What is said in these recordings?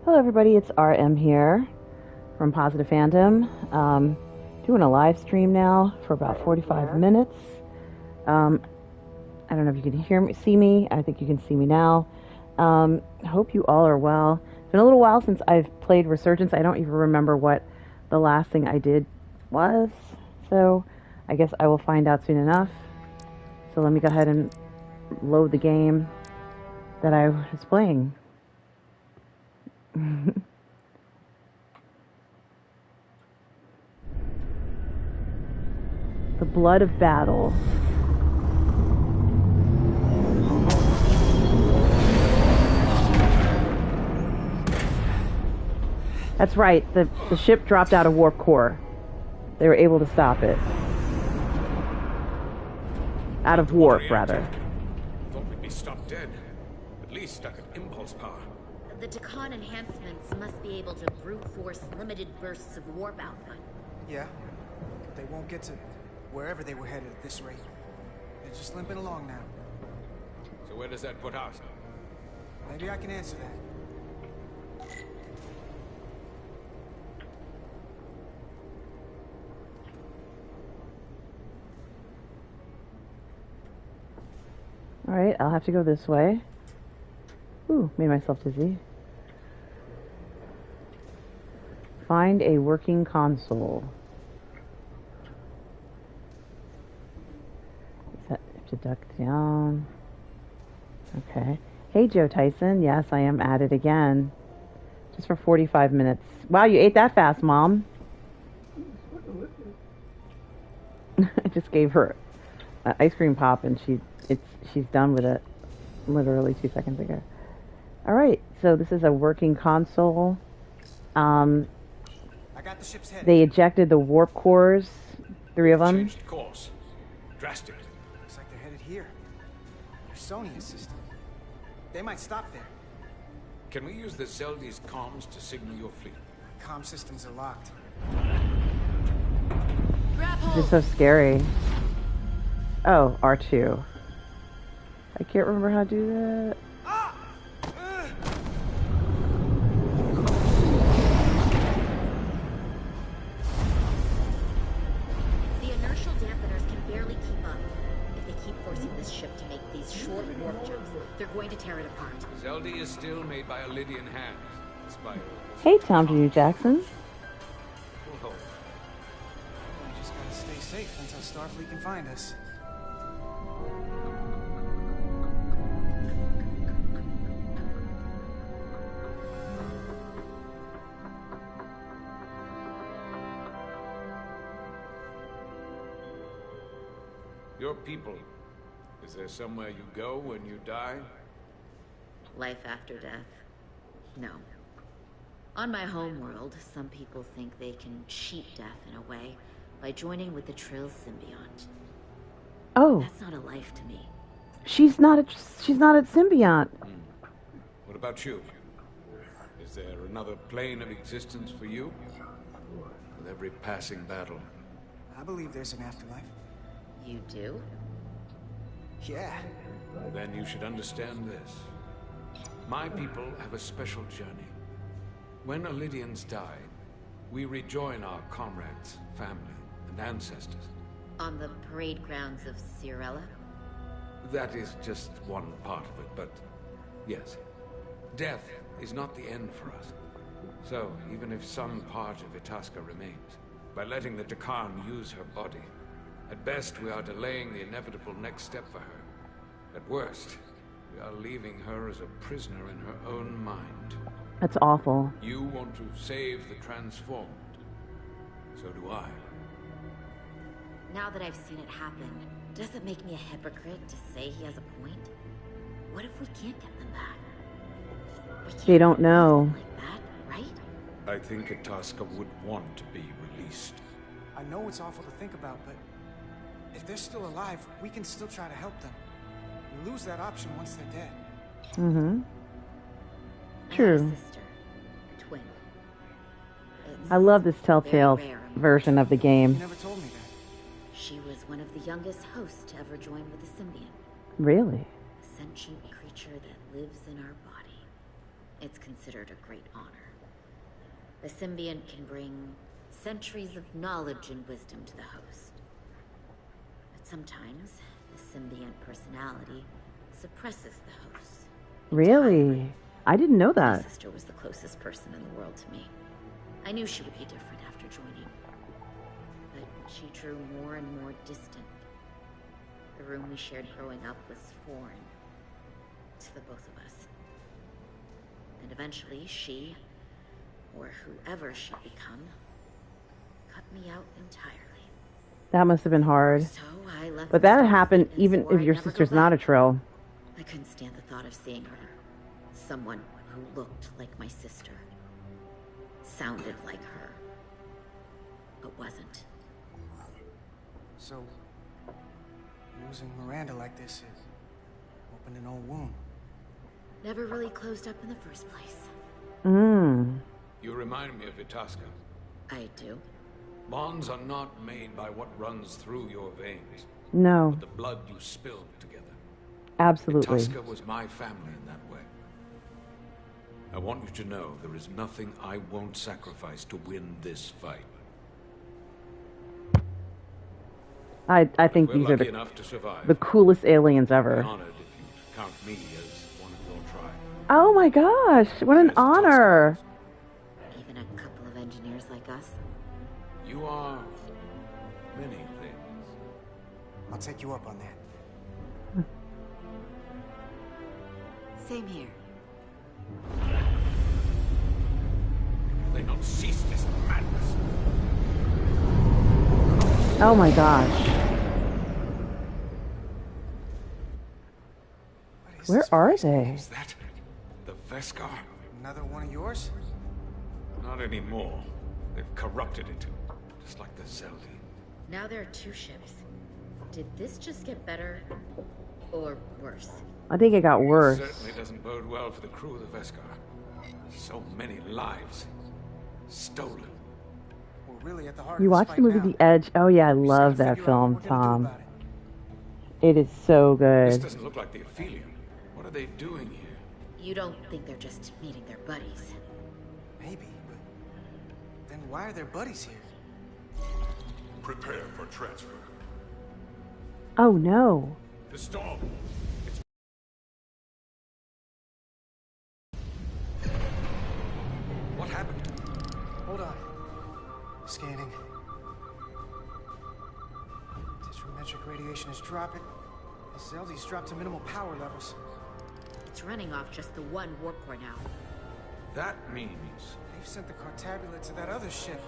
Hello everybody, it's RM here from Positive Fandom. Doing a live stream now for about 45 minutes. I don't know if you can hear me, see me. I think you can see me now. Hope you all are well. It's been a little while since I've played Resurgence. I don't even remember what the last thing I did was. So I guess I will find out soon enough. So let me go ahead and load the game that I was playing. The blood of battle. That's right, the ship dropped out of warp core. They were able to stop it. Out of warp, rather. Thought we'd be stopped dead. At least stuck at impulse power. The Decon enhancements must be able to brute force limited bursts of warp output. Yeah, but they won't get to wherever they were headed at this rate. They're just limping along now. So where does that put us? Maybe I can answer that. Alright, I'll have to go this way. Ooh, made myself dizzy. Find a working console. Have to duck down. Okay. Hey, Joe Tyson. Yes, I am at it again. Just for 45 minutes. Wow, you ate that fast, Mom. I just gave her an ice cream pop, and she's done with it literally 2 seconds ago. All right, so this is a working console. I got the ship's head. They ejected the warp cores, 3 of them. Changed course. Drastically. Looks like they're headed here. Sonia system. They might stop there. Can we use the Zeldy's comms to signal your fleet? Comm systems are locked. Grab hold. This is so scary. Oh, R2. I can't remember how to do that. The inertial dampeners can barely keep up. If they keep forcing this ship to make these short warp jumps, they're going to tear it apart. Zeldy is still made by a Lydian hand. Despite all this. Hey, Tom Jr. Jackson. Whoa. We just gotta stay safe until Starfleet can find us. Your people. Is there somewhere you go when you die? Life after death? No. On my homeworld, some people think they can cheat death in a way by joining with the Trill symbiont. Oh, That's not a life to me. she's not a symbiont. What about you? Is there another plane of existence for you? With every passing battle. I believe there's an afterlife. You do? Yeah. Then you should understand this. My people have a special journey. When Lydians die, we rejoin our comrades, family, and ancestors. On the parade grounds of Cirella? That is just one part of it, but yes. Death is not the end for us. So, even if some part of Itasca remains, by letting the Deccan use her body, at best we are delaying the inevitable next step for her. At worst, we are leaving her as a prisoner in her own mind. That's awful. You want to save the transformed. So do I. Now that I've seen it happen, does it make me a hypocrite to say he has a point? What if we can't get them back? We can't They don't know. leave them like that, right? I think Itasca would want to be released. I know it's awful to think about, but if they're still alive, we can still try to help them. We lose that option once they're dead. Mm-hmm. I have a True. sister, a twin. It's I love this Telltale very rare in version of the You game. never told me that. She was one of the youngest hosts to ever join with the symbiont. Really? A sentient creature that lives in our body. it's considered a great honor. The symbiont can bring centuries of knowledge and wisdom to the host. But sometimes, the symbiont personality suppresses the host. Really? I didn't know My that. sister was the closest person in the world to me. I knew she would be different after joining. But she drew more and more distant. The room we shared growing up was foreign to the both of us. And eventually she, or whoever she'd become, cut me out entirely. That must have been hard. So I left. But that happened even if your sister's not a Trill. I couldn't stand the thought of seeing her. Someone who looked like my sister. Sounded like her. But wasn't. So, losing Miranda like this is opened an old wound. Never really closed up in the first place. Mmm. You remind me of Itasca. I do. Bonds are not made by what runs through your veins, No. but the blood you spilled together. Absolutely. Itasca was my family in that way. I want you to know there is nothing I won't sacrifice to win this fight. I think We're these are lucky enough to survive. the coolest aliens I'd ever. be honored if you count me as one of your tribe. Oh my gosh, what an As the honor. Even a couple of engineers like us. You are many things. I'll take you up on that. Same here. They not cease this madness. Oh my gosh. What is Where this are place? they? Is that the Veskar? Another one of yours? Not anymore. They've corrupted it, just like the Zeldi. Now there are two ships. Did this just get better or worse? I think it got worse. Certainly doesn't bode well for the crew of the Veskar. So many lives stolen. We're really at the heart You of this watched fight the movie now. The Edge? Oh yeah, I We just love gotta that figure out film, what we're gonna do Tom. about it. It is so This good. doesn't look like the Aphelion. What are they doing here? You don't think they're just meeting their buddies? Maybe, but then why are their buddies here? Prepare for transfer. Oh no. The storm. What happened? Hold on. Scanning. Metric radiation is dropping. The Zeldi's dropped to minimal power levels. It's running off just the one warp core now. That means They've sent the Cartabula to that other ship.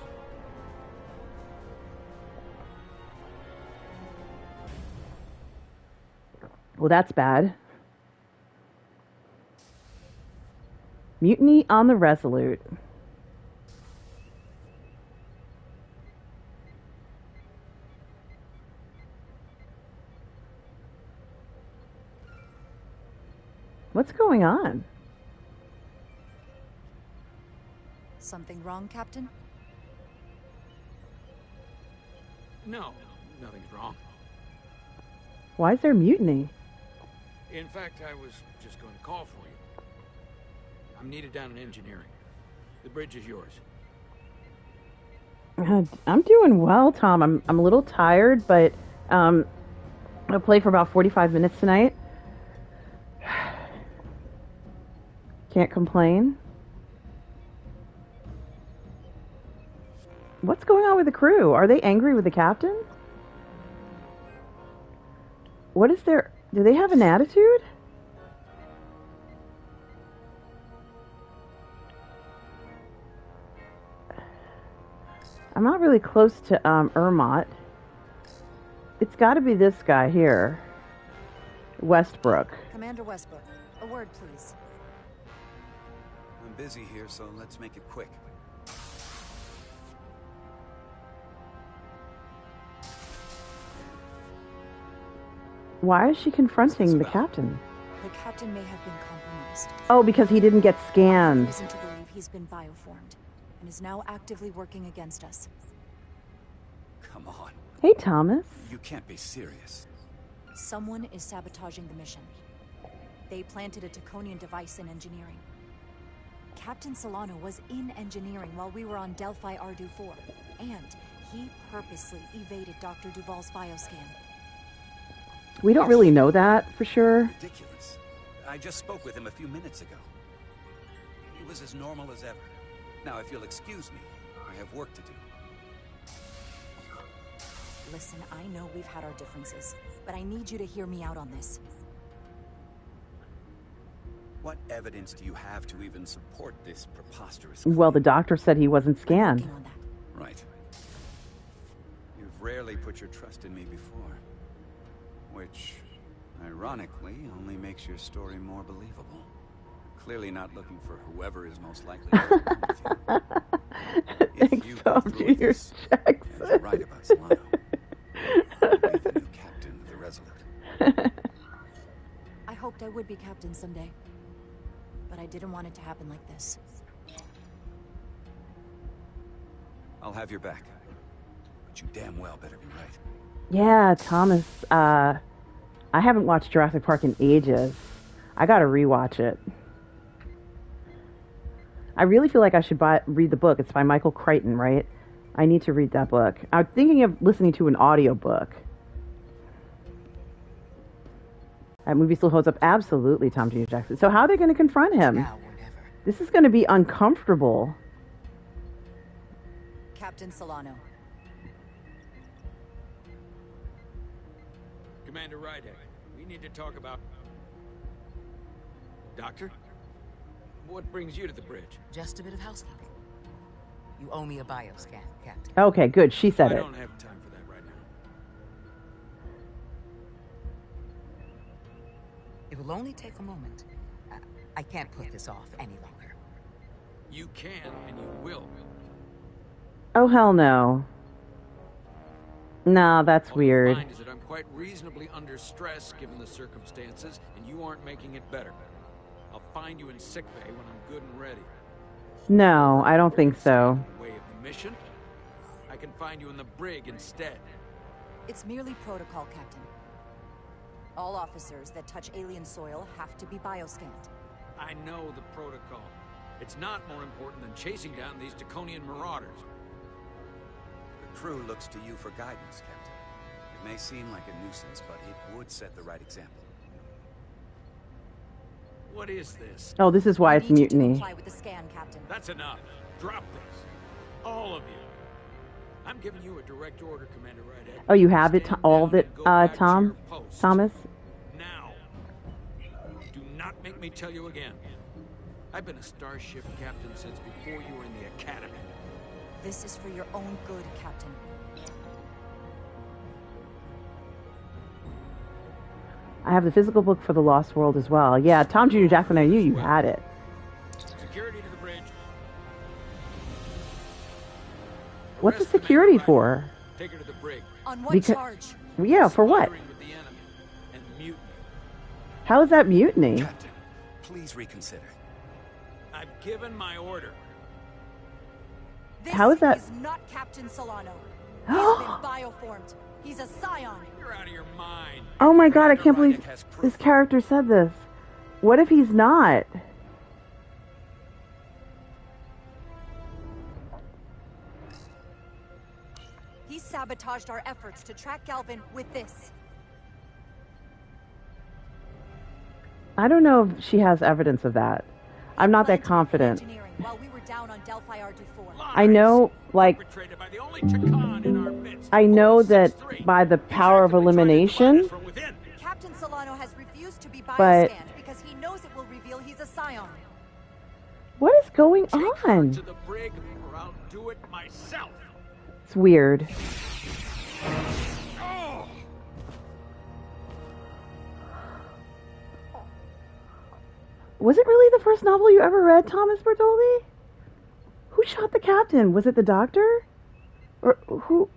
Well, that's bad. Mutiny on the Resolute. What's going on? Something wrong, Captain? no, nothing's wrong. Why is there mutiny? In fact, I was just going to call for you. I'm needed down in engineering. The bridge is yours. I'm doing well, Tom. I'm a little tired, but I'll play for about 45 minutes tonight. Can't complain. What's going on with the crew? Are they angry with the captain? What is their... Do they have an attitude? I'm not really close to Ermot. It's got to be this guy here. Westbrook. Commander Westbrook, a word, please. I'm busy here, so let's make it quick. Why is she confronting the captain? The captain may have been compromised. Oh, because he didn't get I have scanned. reason to believe he's been bioformed and is now actively working against us. Come on. Hey, Thomas. You can't be serious. Someone is sabotaging the mission. They planted a Taconian device in engineering. Captain Solano was in engineering while we were on Delphi Ardu-4, and he purposely evaded Dr. Duval's bioscan. We don't really know that for sure. Ridiculous. I just spoke with him a few minutes ago. He was as normal as ever. Now, if you'll excuse me, I have work to do. Listen, I know we've had our differences, but I need you to hear me out on this. What evidence do you have to even support this preposterous claim? Well, the doctor said he wasn't I'm scanned. working on that. Right. You've rarely put your trust in me before. Which, ironically, only makes your story more believable. Clearly not looking for whoever is most likely to agree with you. Thanks, If you Tom go through Jr. with this, and you're right about Solano, you'll be the new captain of the Resolute. I hoped I would be captain someday, but I didn't want it to happen like this. I'll have your back. But you damn well better be right. Yeah, Thomas, I haven't watched Jurassic Park in ages. I gotta rewatch it. I really feel like I should read the book. It's by Michael Crichton, right? I need to read that book. I'm thinking of listening to an audiobook. That movie still holds up. Absolutely, Tom Jr. Jackson. So how are they going to confront him? Now or never. This is going to be uncomfortable. Captain Solano. Commander Rydek, we need to talk about... Doctor? What brings you to the bridge? Just a bit of housekeeping. You owe me a bioscan, Captain. Okay, good. She said I it. don't have time for that right now. It will only take a moment. I can't put this off any longer. You can, and you will. Oh, hell no. Nah, that's All you'll weird. find is that I'm quite reasonably under stress given the circumstances, and you aren't making it better. I'll find you in sickbay when I'm good and ready. No, I don't think so. In the way of the mission, I can find you in the brig instead. It's merely protocol, Captain. All officers that touch alien soil have to be bioscanned. I know the protocol. It's not more important than chasing down these Draconian marauders. The crew looks to you for guidance, Captain. It may seem like a nuisance, but it would set the right example. What is this? Oh, this is why I it's need you to mutiny. comply with the scan, Captain. That's enough. Drop this. All of you. I'm giving you a direct order, Commander Rydek. Oh, you have it, Stand all of down it, and go back to Tom? your post. Thomas? Now. Do not make me tell you again. I've been a starship captain since before you were in the academy. This is for your own good, Captain. I have the physical book for the Lost World as well. Yeah, Tom Jr. Jackson, I knew you had it. Security to the bridge. What's the Arrest security Commander for? Rydek. Take her to the brig. On what Because- charge? Yeah, for what? Conspiring with the enemy and mutiny. How is that mutiny? Captain, please reconsider. I've given my order. This How is that- is not Captain Solano. He's been bioformed. He's a scion. You're out of your mind. Oh my god, I Commander can't believe Rydek has proof. this character said this. What if he's not? He sabotaged our efforts to track Galvin with this. I don't know if she has evidence of that. I'm not that confident. Engineering while we were down on Delphi Ardu-4. I know, like, Perpetrated by the only Takan in our midst. I know that 6'3". by the power of He's actively trying to elimination, divide us from within. Captain Solano has refused to be bioscanned But- because he knows it will reveal he's a scion. what is going Take her on? to the brig, or I'll do it myself. It's weird. Oh! Was it really the first novel you ever read, Thomas Bertoldi? Who shot the captain? Was it the doctor? Or who?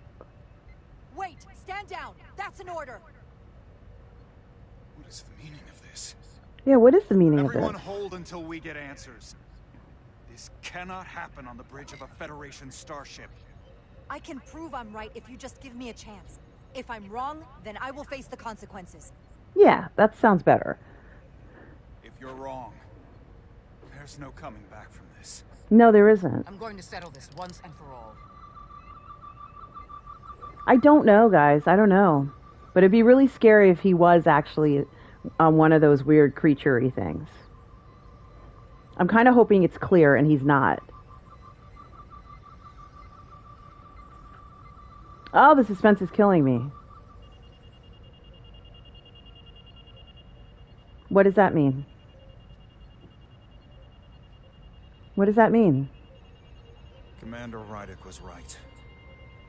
Wait, stand down. That's an order. What is the meaning of this? Yeah, what is the meaning of Everyone this? hold until we get answers. This cannot happen on the bridge of a Federation starship. I can prove I'm right if you just give me a chance. If I'm wrong, then I will face the consequences. Yeah, that sounds better. If you're wrong, There's no coming back from this. No, there isn't. I'm going to settle this once and for all. I don't know, guys. I don't know. But it'd be really scary if he was actually one of those weird creature-y things. I'm kind of hoping it's clear and he's not. Oh, the suspense is killing me. What does that mean? What does that mean? Commander Rydick was right.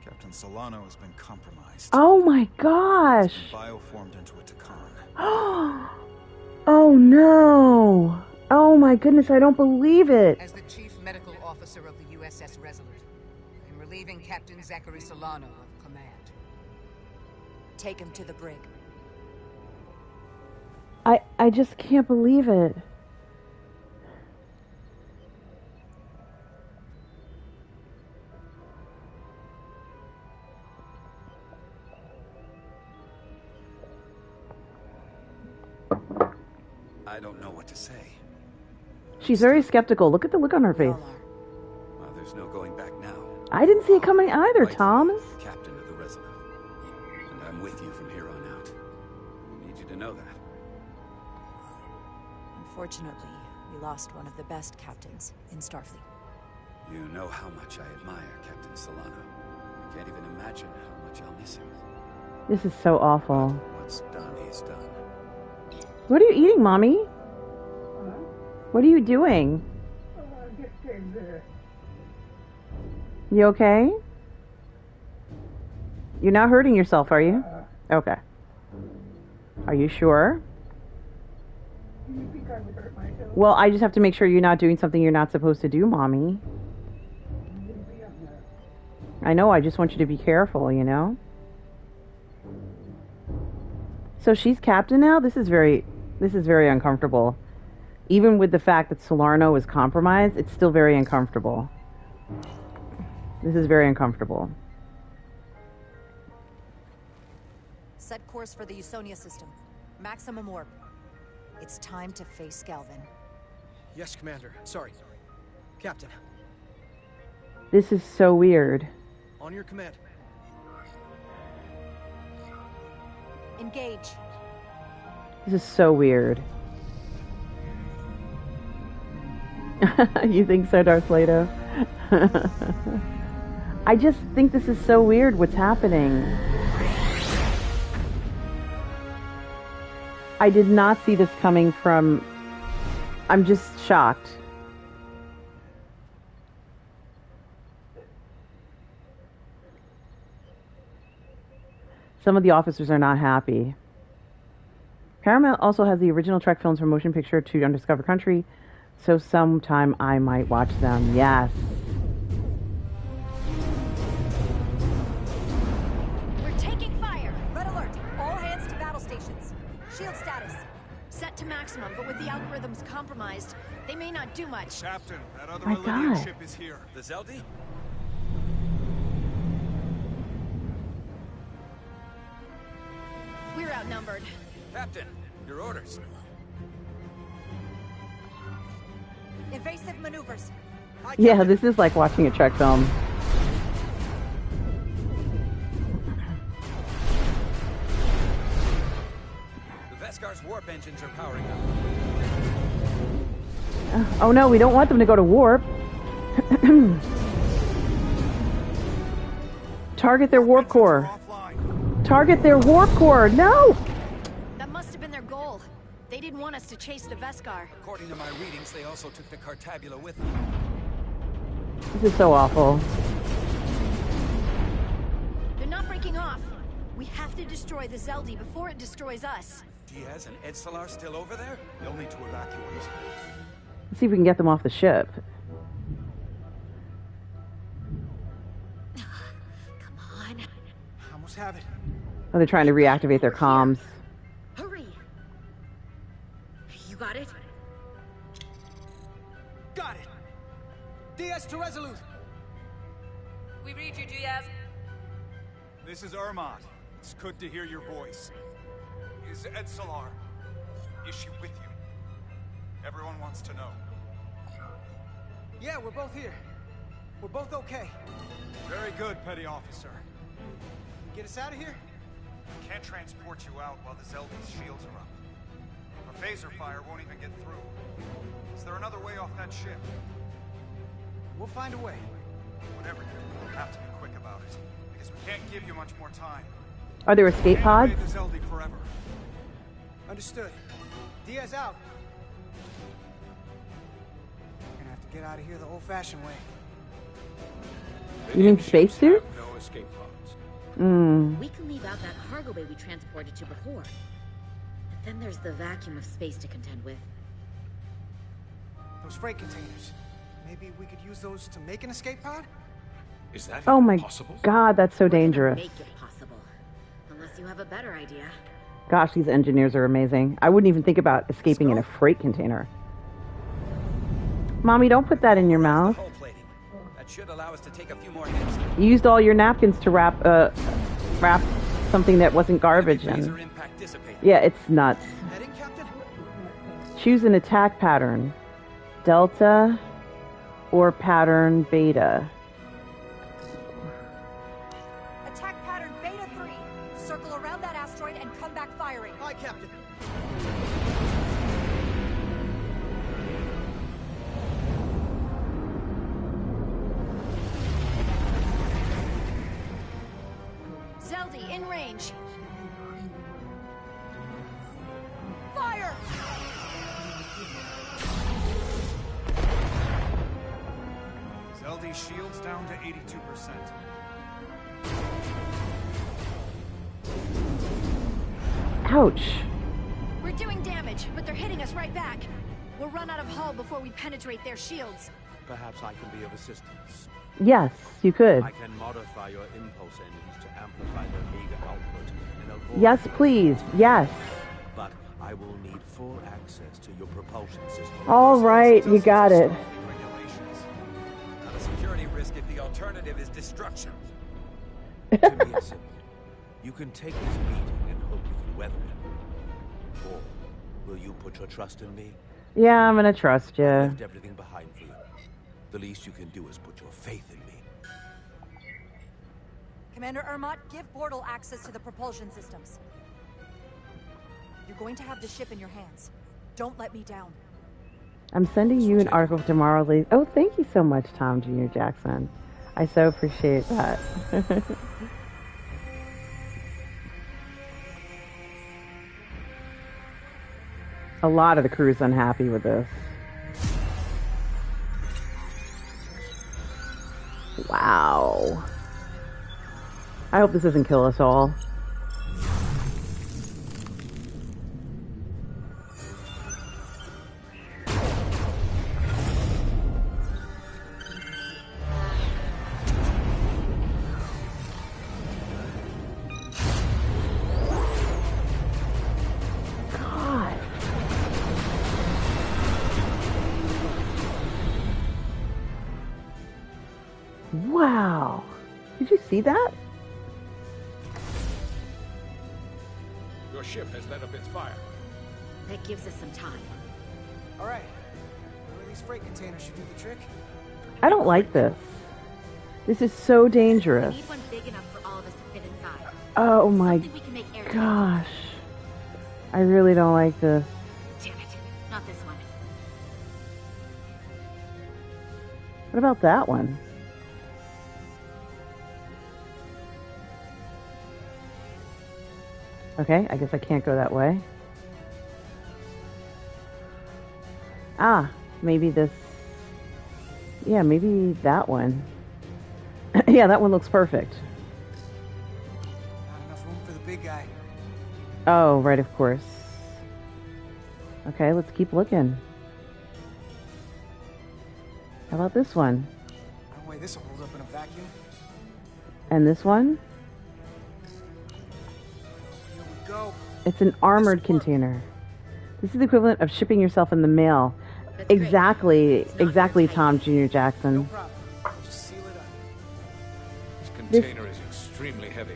Captain Solano has been compromised. Oh my gosh! He's been bioformed into a Takan. Oh no! Oh my goodness, I don't believe it! As the Chief Medical Officer of the USS Resolute, I'm relieving Captain Zachary Solano of command. Take him to the brig. I just can't believe it. I don't know what to say. She's very skeptical. Look at the look on her face. There's no going back now. I didn't see it coming either, Thomas. Captain of the Resolute. And I'm with you from here on out. I need you to know that. Unfortunately, we lost one of the best captains in Starfleet. You know how much I admire Captain Solano. I can't even imagine how much I'll miss him. This is so awful. What's done is done. What are you eating, Mommy? What are you doing? You okay? You're not hurting yourself, are you? Okay. Are you sure? Well, I just have to make sure you're not doing something you're not supposed to do, Mommy. I know, I just want you to be careful, you know? So she's captain now? This is very uncomfortable. Even with the fact that Solano is compromised, it's still very uncomfortable. This is very uncomfortable. Set course for the Usonia system. Maximum warp. It's time to face Galvin. Yes, Commander. Sorry. Captain. This is so weird. On your command. Engage. This is so weird. You think so, Darth Leto? I just think this is so weird what's happening. I did not see this coming from... I'm just shocked. Some of the officers are not happy. Paramount also has the original Trek films from Motion Picture to Undiscovered Country, so sometime I might watch them. Yes. We're taking fire! Red alert! All hands to battle stations. Shield status. Set to maximum, but with the algorithms compromised, they may not do much. Captain, that other My Illyrian God. ship is here. The Zeldi? We're outnumbered. Captain, your orders. Evasive maneuvers. Yeah, this is like watching a Trek film. The Vescar's warp engines are powering up. Oh no, we don't want them to go to warp. Target their warp core. Target their warp core. No! That must have been their goal. They didn't want us to chase the Vescar. According to my readings, they also took the Cartabula with them. This is so awful. They're not breaking off. We have to destroy the Zeldi before it destroys us. Diaz and Edsalar still over there? They'll need to evacuate. Let's see if we can get them off the ship. Come on. Almost have it. Oh, they're trying to reactivate their comms. Hurry. You got it? Got it. Diaz to Resolute. We read you, Diaz. This is Ermont. It's good to hear your voice. Is Edsalar? Is she with you? Everyone wants to know. Yeah, we're both here. We're both okay. Very good, Petty Officer. Get us out of here? Can't transport you out while the Zeldy's shields are up. A phaser fire won't even get through. Is there another way off that ship? We'll find a way. Whatever you do, we'll have to be quick about it. Because we can't give you much more time. Are there escape pods? Can't evade the Zeldy forever. Understood. Diaz out. We're gonna have to get out of here the old-fashioned way. You mean spacesuits? No escape pods. We can leave out that cargo bay we transported to before. But then there's the vacuum of space to contend with. Those freight containers. Maybe we could use those to make an escape pod? Is that Oh even my possible? god, that's so dangerous. Make it possible. Unless you have a better idea. Gosh, these engineers are amazing. I wouldn't even think about escaping in a freight container. Mommy, don't put that in your mouth. Hull plating. That should allow us to take a few more hits. You used all your napkins to wrap something that wasn't garbage in. Phaser impact dissipated. Yeah, it's nuts. Heading, Captain? Choose an attack pattern. Delta or pattern Beta. Attack pattern Beta 3. Circle around that asteroid and come back firing. Aye, Captain. Zeldy, in range. Fire! Zeldy's shields down to 82%. Ouch. We're doing damage, but they're hitting us right back. We'll run out of hull before we penetrate their shields. Perhaps I can be of assistance. Yes, you could. I can modify your impulse engines to amplify their meager output and avoid... Yes, please. Yes. But I will need full access to your propulsion system. All right, you got it. Regulations. Not a security risk if the alternative is destruction. To me, it's simple. You can take this beating and hope you can weather it. Or will you put your trust in me? Yeah, I'm gonna trust you. I've left everything behind for you. The least you can do is put your faith in me. Commander Ermont, give Portal access to the propulsion systems. You're going to have the ship in your hands. Don't let me down. I'm sending you an article tomorrow. Oh, thank you so much, Tom Jr. Jackson. I so appreciate that. A lot of the crew's unhappy with this. Wow. I hope this doesn't kill us all. Wow. Did you see that? Your ship has let up its fire. That gives us some time. All right. One of these freight containers should do the trick. I don't like this. This is so dangerous. We need one big enough for all of us to fit inside. Oh my Something we can make airtight. gosh. I really don't like this. Damn it. Not this one. What about that one? Okay, I guess I can't go that way. Ah, maybe this... Yeah, maybe that one. Yeah, that one looks perfect. Not enough room for the big guy. Oh, right, of course. Okay, let's keep looking. How about this one? No way this will hold up in a vacuum. And this one? Here we go. It's an armored container. This is the equivalent of shipping yourself in the mail. That's great. Exactly, Tom Jr. Jackson. No problem. Just seal it up. This container is extremely heavy.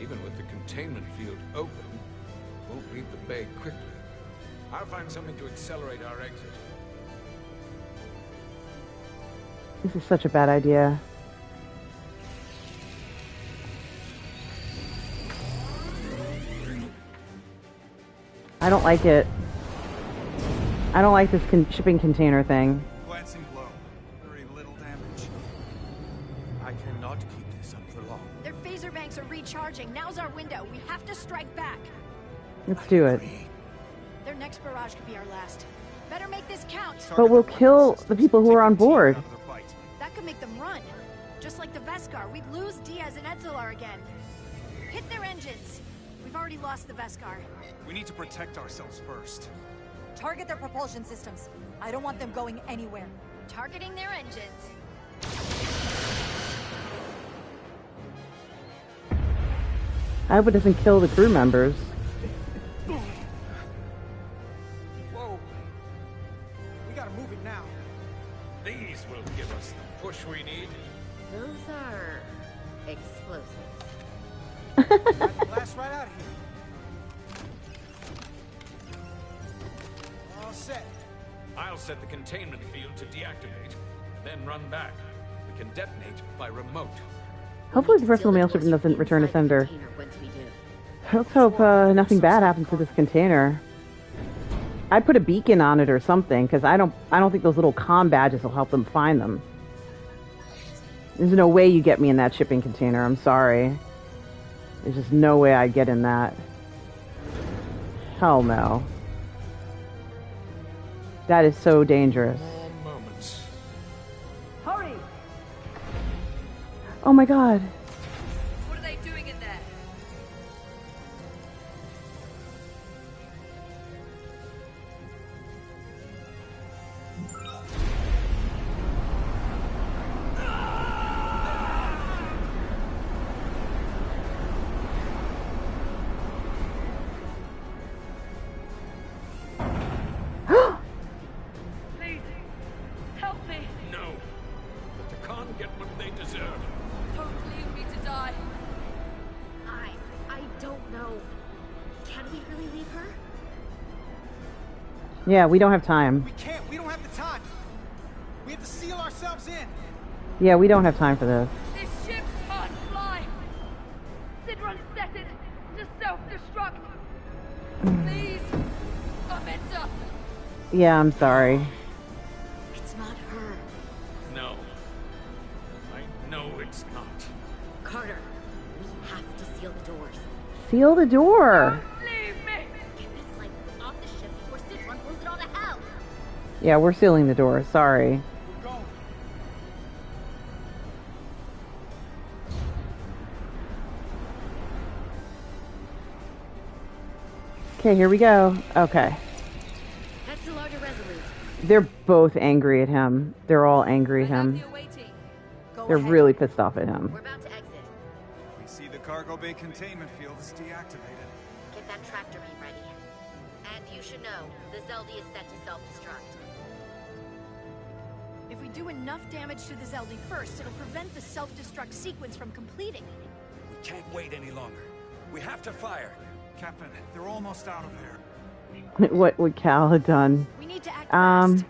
Even with the containment field open, won't leave the bay quickly. I'll find something to accelerate our exit. This is such a bad idea. I don't like it. I don't like this shipping container thing. Glancing blow. Very little damage. I cannot keep this up for long. Their phaser banks are recharging. Now's our window. We have to strike back. Let's do it. Their next barrage could be our last. Better make this count. But we'll kill the people who are on board. That could make them run. Just like the Veskar, we'd lose Diaz and Etzelar again. Hit their engines. We've already lost the Veskar. We need to protect ourselves first. Target their propulsion systems. I don't want them going anywhere. Targeting their engines. I hope it doesn't kill the crew members. Whoa. We gotta move it now. These will give us the push we need. Those are explosives. Blast right out of here. All set. I'll set the containment field to deactivate, then run back. We can detonate by remote. Hopefully the personal mail shipment doesn't return to sender. Let's hope nothing bad happens to this container. I'd put a beacon on it or something, because I don't think those little comm badges will help them find them. There's no way you get me in that shipping container, I'm sorry. There's just no way I'd get in that. Hell no. That is so dangerous. Moments. Hurry! Oh my god. What are they doing in there? Please, help me. No. But the Khan get what they deserve. Don't leave me to die. I don't know. Can we really leave her? Yeah, we don't have time. We can't. We don't have the time. We have to seal ourselves in. Yeah, we don't have time for this. This ship can't fly. Sidron's set it to self-destruct. Please, Amenta. Yeah, I'm sorry. It's not her. No. I know it's not. Carter, we have to seal the doors. Seal the door. Leave me. Get this light off the ship before Sidron blows it all to hell. Yeah, we're sealing the door. Sorry. We're going. Okay, here we go. Okay. Etzelar to Resolute. They're both angry at him. They're all angry at him. They're really pissed off at him. We're about to exit. We see the cargo bay containment field is deactivated. Get that tractor beam ready. And you should know, the Zeldy is set to self-destruct. If we do enough damage to the Zeldy first, it'll prevent the self-destruct sequence from completing. We can't wait any longer. We have to fire. Captain, they're almost out of there. What would Cal have done? We need to act fast.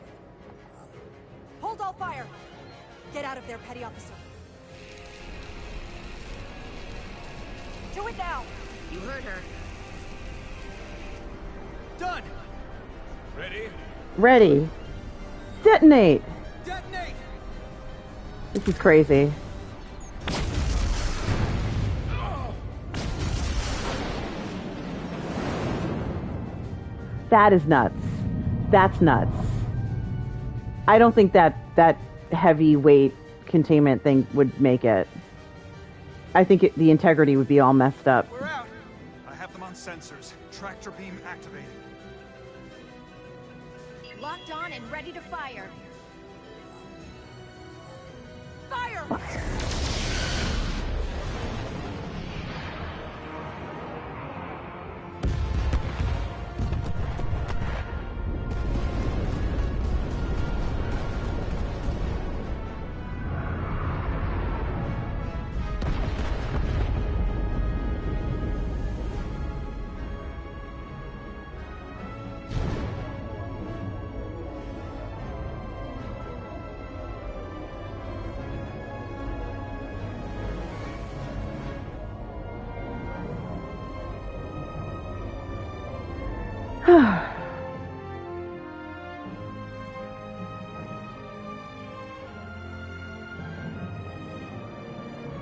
Hold all fire. Get out of there, petty officer. Do it now. You heard her. Done! Ready? Ready. Detonate. Detonate! This is crazy. That is nuts. That's nuts. I don't think that heavyweight containment thing would make it. I think the integrity would be all messed up. We're out! I have them on sensors. Tractor beam activated. Locked on and ready to fire. Fire!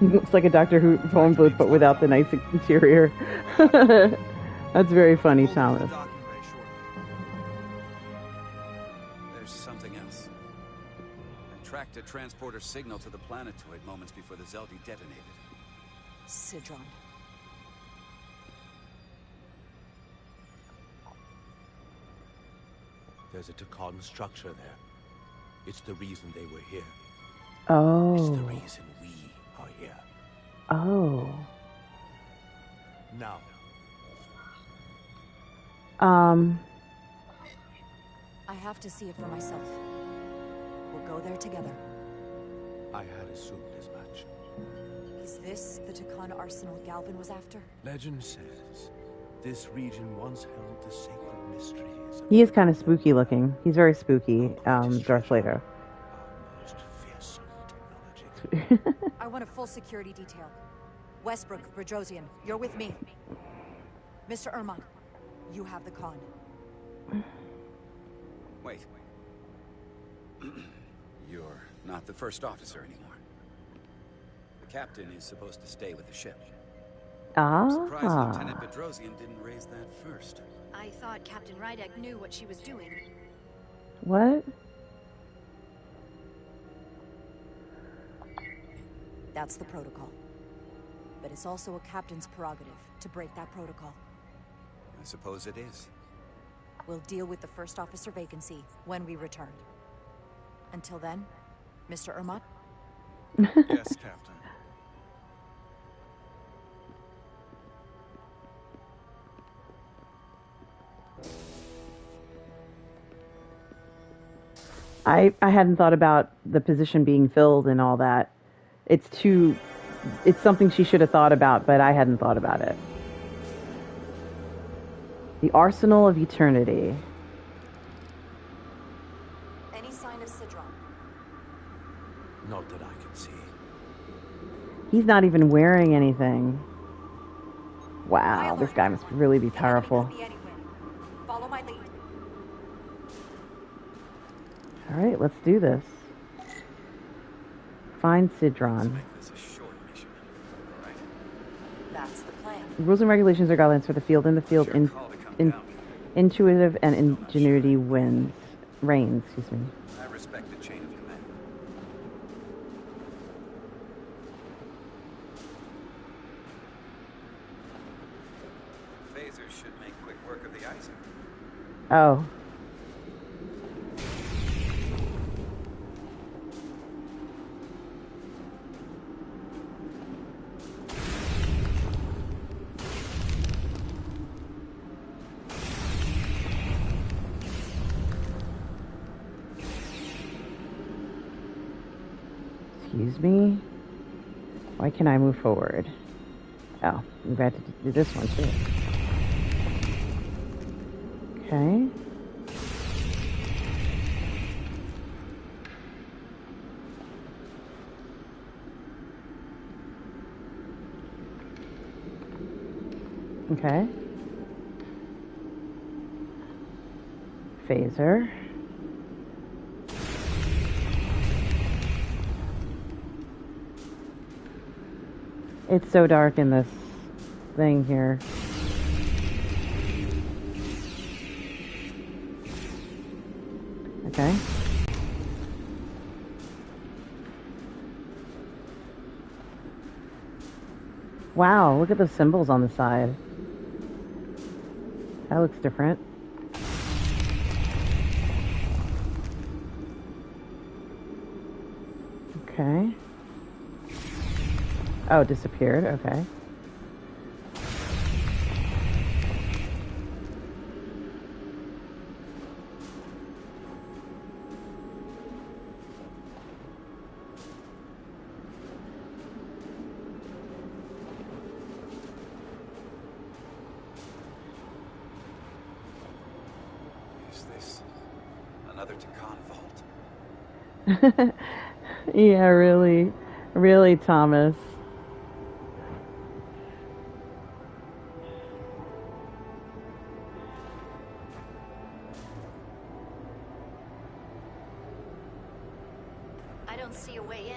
Looks like a Doctor Who phone booth, but without the nice interior. That's very funny, Thomas. There's something else. I tracked a transporter signal to the planetoid moments before the Zeldi detonated. Sidron. There's a Takan structure there. It's the reason they were here. Oh. It's the reason we are here. Oh. Now. I have to see it for myself. We'll go there together. I had assumed as much. Is this the Takan arsenal Galvin was after? Legend says this region once held the sacred mysteries. He is kind of spooky looking. He's very spooky, Darth Vader. Most fearsome technology. I want a full security detail. Westbrook, Bredrosian, you're with me. Mr. Ermont, you have the con. Wait. You're not the first officer anymore. The captain is supposed to stay with the ship. I'm surprised Lieutenant Bedrosian didn't raise that first. I thought Captain Rydek knew what she was doing. What? That's the protocol. But it's also a captain's prerogative to break that protocol. I suppose it is. We'll deal with the first officer vacancy when we return. Until then, Mr. Ermont? Yes, Captain. I hadn't thought about the position being filled and all that. It's something she should have thought about, but I hadn't thought about it. The Arsenal of Eternity. Any sign of Sidron? Not that I can see. He's not even wearing anything. Wow, this guy must really be powerful. Follow my lead. Alright, let's do this. Find Sidron. That's the plan. Rules and regulations are guidelines for the field. In the field, intuitive and ingenuity reigns. Excuse me. I respect the chain of command. Phasers should make quick work of the icing. Oh. Excuse me? Why can't I move forward? Oh, I'm glad to do this one too. Okay. Okay. Phaser. It's so dark in this thing here. Okay. Wow, look at the symbols on the side. That looks different. Okay. Oh, it disappeared. Okay. Is this another Takan vault? Yeah, really. Really, Thomas. don't see a way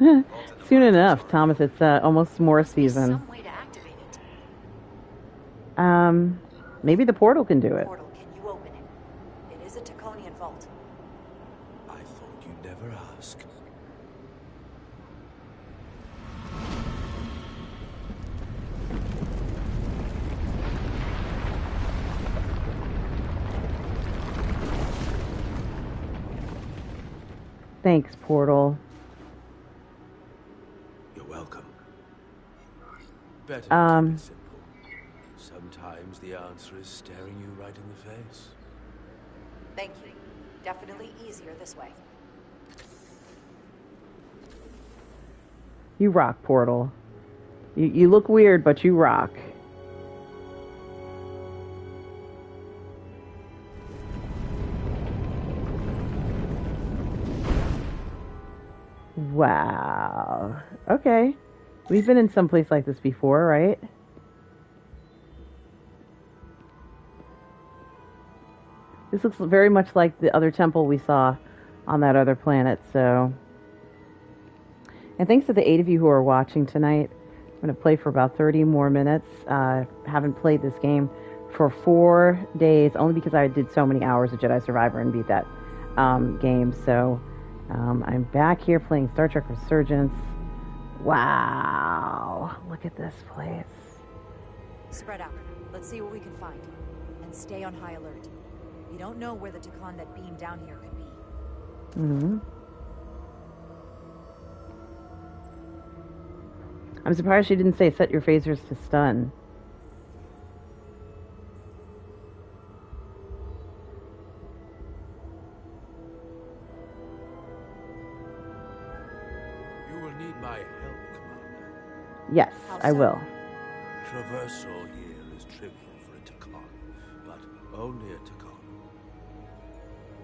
in. Soon enough, Thomas. It's almost s'more season. Some way to activate it. Maybe the portal can do it. Portal, can you open it? It is a Taconian vault. I thought you'd never ask. Thanks, portal. You're welcome. Better to keep it simple. Sometimes the answer is staring you right in the face. Thank you. Definitely easier this way. You rock, portal. You look weird, but you rock. Wow. Okay. We've been in some place like this before, right? This looks very much like the other temple we saw on that other planet, so... And thanks to the 8 of you who are watching tonight. I'm going to play for about 30 more minutes. Haven't played this game for 4 days, only because I did so many hours of Jedi Survivor and beat that game, so... I'm back here playing Star Trek Resurgence. Wow. Look at this place. Spread out. Let's see what we can find. And stay on high alert. You don't know where the Takan that beamed down here could be. Mm-hmm. I'm surprised she didn't say set your phasers to stun. Yes, I will. Traversal here is trivial for a Takan, but only a Takan.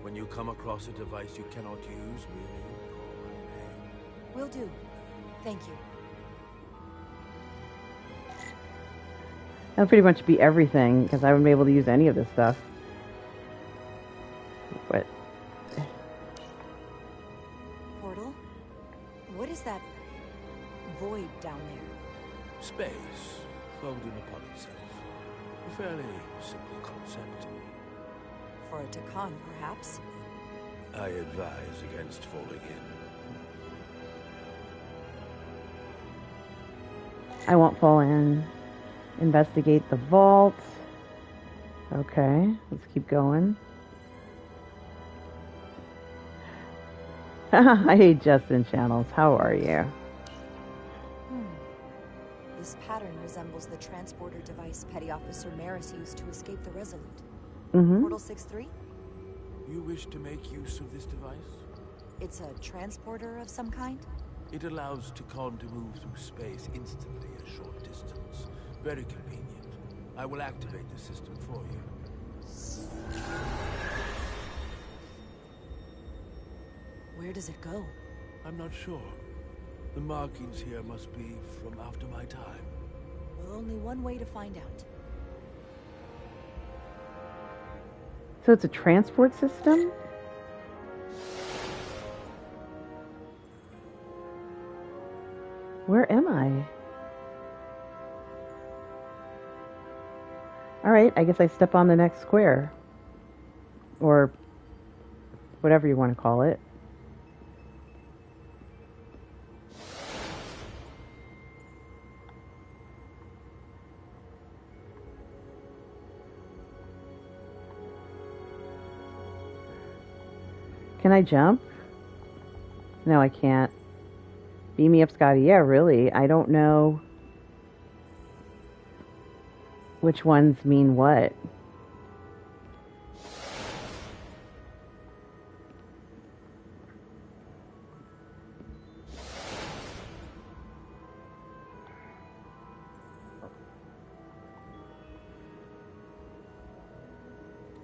When you come across a device you cannot use, merely call my name. Will do. Thank you. That'll pretty much be everything, because I wouldn't be able to use any of this stuff. But... Portal? What is that void down there? Space, folding upon itself. A fairly simple concept. For a Takan, perhaps? I advise against falling in. I won't fall in. Investigate the vault. Okay, let's keep going. I hate Justin channels. How are you? This pattern resembles the transporter device Petty Officer Maris used to escape the Resolute. Mm-hmm. Portal 6-3? You wish to make use of this device? It's a transporter of some kind? It allows Takan to move through space instantly a short distance. Very convenient. I will activate the system for you. Where does it go? I'm not sure. The markings here must be from after my time. Well, only one way to find out. So it's a transport system? Where am I? Alright, I guess I step on the next square. Or whatever you want to call it. Can I jump? No, I can't. Beam me up, Scotty. Yeah, really. I don't know which ones mean what.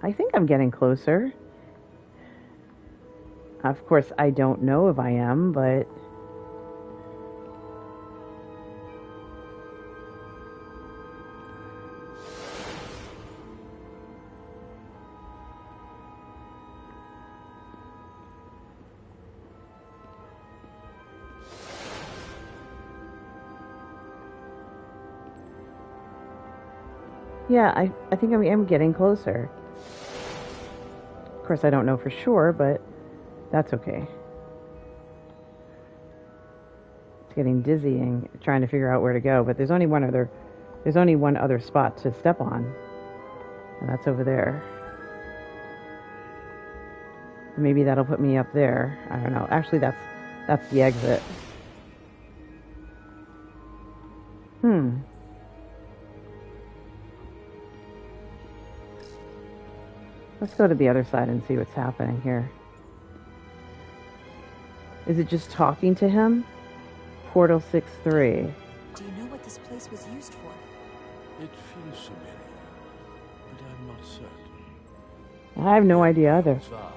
I think I'm getting closer. Of course, I don't know if I am, but... Yeah, I think I'm getting closer. Of course, I don't know for sure, but that's okay. It's getting dizzying trying to figure out where to go, but there's only one other spot to step on, and that's over there. Maybe that'll put me up there. I don't know. Actually, that's the exit. Let's go to the other side and see what's happening here. Is it just talking to him? Portal 6-3. Do you know what this place was used for? It feels familiar, but I'm not certain. I have no idea either. It's vast.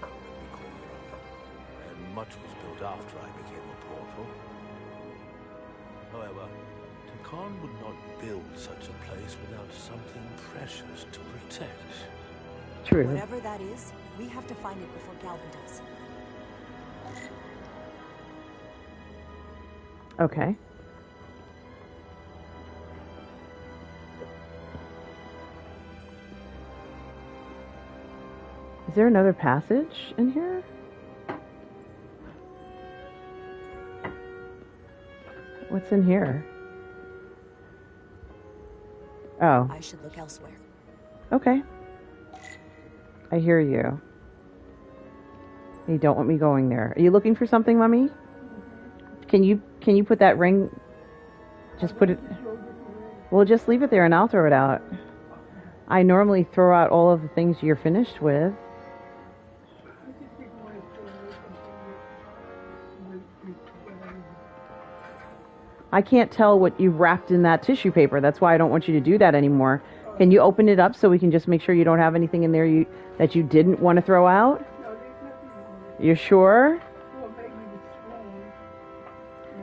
I did not know it before, and much was built after I became a portal. However, Takan would not build such a place without something precious to protect. True. Whatever that is, we have to find it before Galvin does. Okay. Is there another passage in here? What's in here? Oh. I should look elsewhere. Okay. I hear you. You don't want me going there. Are you looking for something, Mummy? Can you put that ring? Just put it. Well, just leave it there and I'll throw it out. I normally throw out all of the things you're finished with. I can't tell what you've wrapped in that tissue paper. That's why I don't want you to do that anymore. Can you open it up so we can just make sure you don't have anything in there that you didn't want to throw out? You're sure?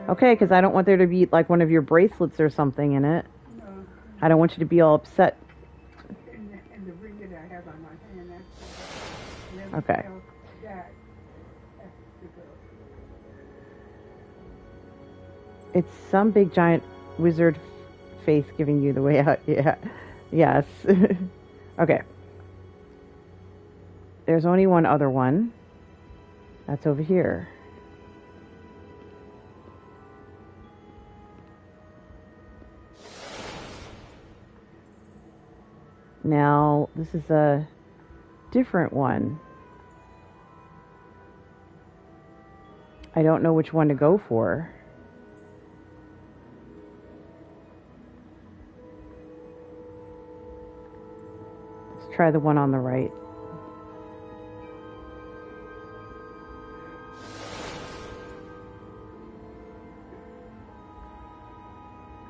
Okay, because I don't want there to be like one of your bracelets or something in it. I don't want you to be all upset. Okay. It's some big giant wizard face giving you the way out. Yeah. Yes. Okay. There's only one other one. That's over here. Now, this is a different one. I don't know which one to go for. Let's try the one on the right.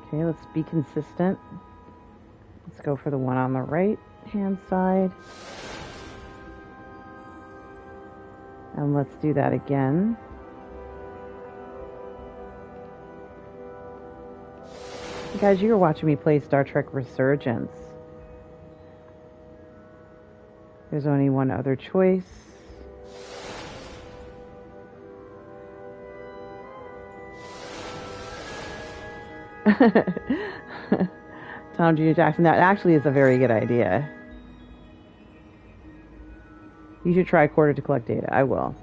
Okay, let's be consistent. Let's go for the one on the right hand side. And let's do that again. Guys, you were watching me play Star Trek Resurgence. There's only one other choice. Tom Jr. Jackson, that actually is a very good idea. You should try quarter to collect data. I will.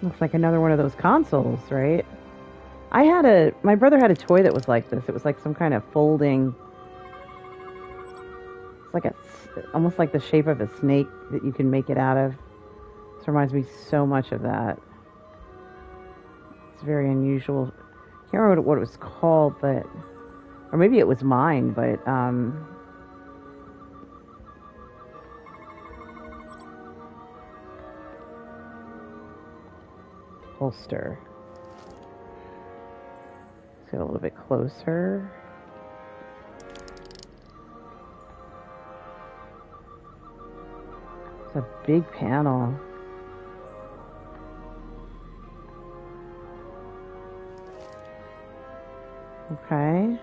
Looks like another one of those consoles, right? My brother had a toy that was like this. It was like some kind of folding, it's like almost like the shape of a snake that you can make it out of. This reminds me so much of that. It's very unusual Can't remember what it was called, but... Or maybe it was mine, but, holster. Let's get a little bit closer. It's a big panel. Okay.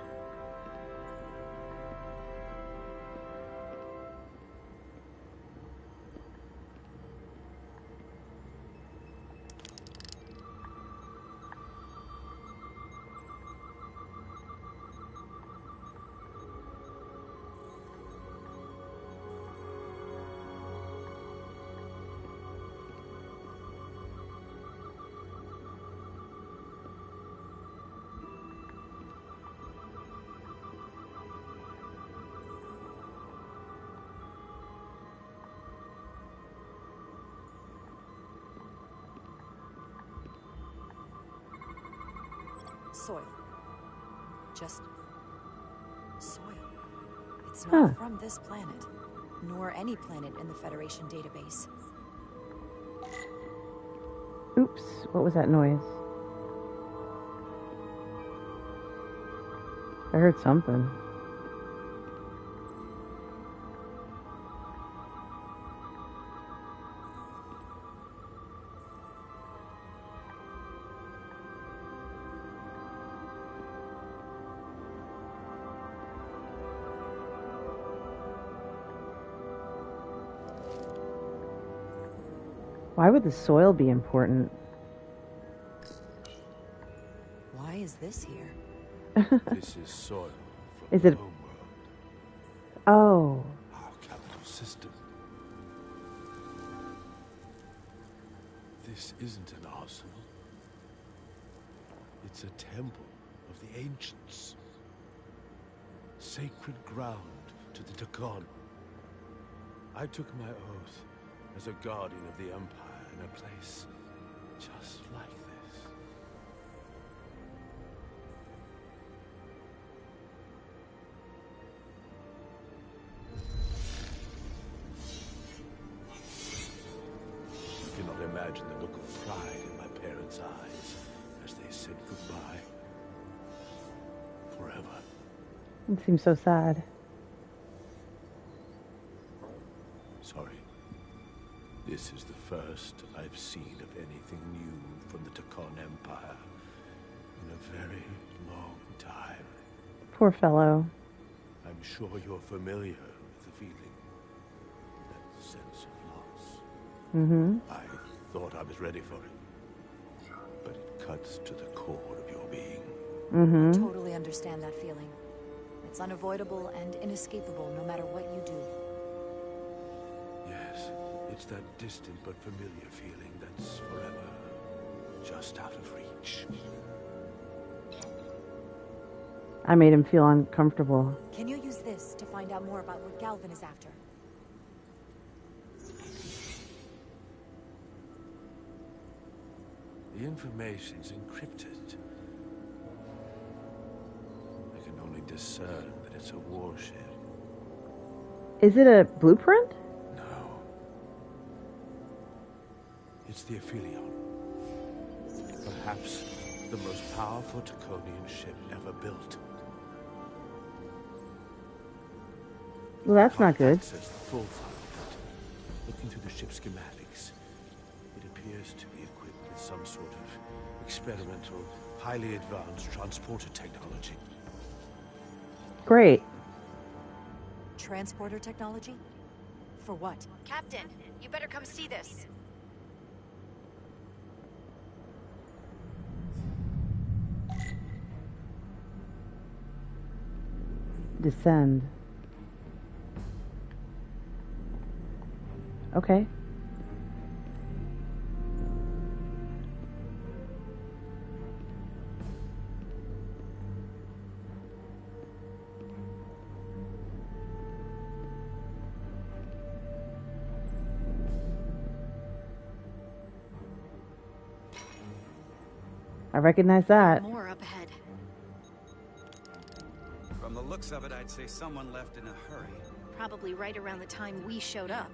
Soil. Just soil. It's not from this planet, nor any planet in the Federation database. Oops, what was that noise? I heard something. Why would the soil be important? Why is this here? This is soil from Is the it? homeworld, Oh. our capital system. This isn't an arsenal. It's a temple of the ancients. Sacred ground to the Takon. I took my oath as a guardian of the Empire in a place just like this. You cannot imagine the look of pride in my parents' eyes as they said goodbye. Forever. It seems so sad. Sorry. This is the first I've seen of anything new from the Takon Empire in a very long time. Poor fellow. I'm sure you're familiar with the feeling. That sense of loss. Mm-hmm. I thought I was ready for it. But it cuts to the core of your being. Mm-hmm. I totally understand that feeling. It's unavoidable and inescapable no matter what you do. Yes, it's that distant but familiar feeling that's forever just out of reach. I made him feel uncomfortable. Can you use this to find out more about what Galvin is after? The information's encrypted. I can only discern that it's a warship. Is it a blueprint? No. It's the Aphelion. Perhaps the most powerful Takonian ship ever built. Well, that's not good. Access the full file, but looking through the ship's schematics, it appears to be equipped with some sort of experimental, highly advanced transporter technology. Great. Transporter technology? For what? Captain, you better come see this. Descend. Okay. I recognize that. More up ahead. looks of it, I'd say someone left in a hurry. Probably right around the time we showed up.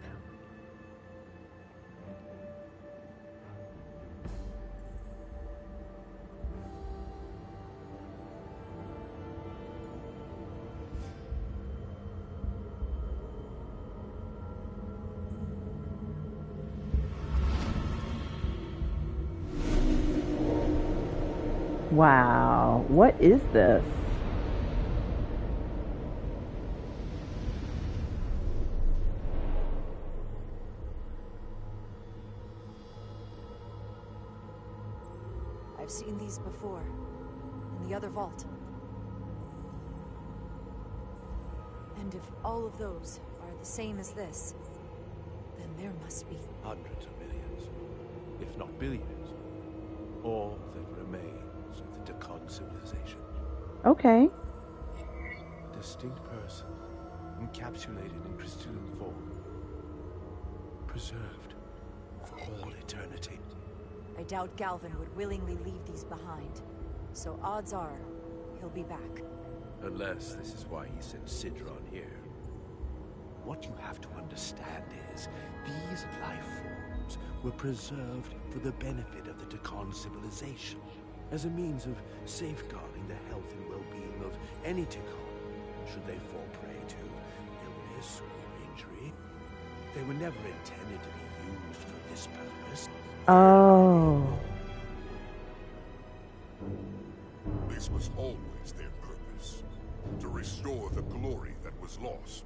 Wow, what is this? I've seen these before, in the other vault. And if all of those are the same as this, then there must be hundreds of millions, if not billions, all that remains of the Takon civilization. Okay. A distinct person, encapsulated in crystalline form, preserved for all eternity. I doubt Galvin would willingly leave these behind, so odds are he'll be back. Unless this is why he sent Sidron here. What you have to understand is, these life forms were preserved for the benefit of the Takon civilization, as a means of safeguarding the health and well-being of any Takon, should they fall prey to illness or injury. They were never intended to be used for this purpose. Oh. This was always their purpose, to restore the glory that was lost.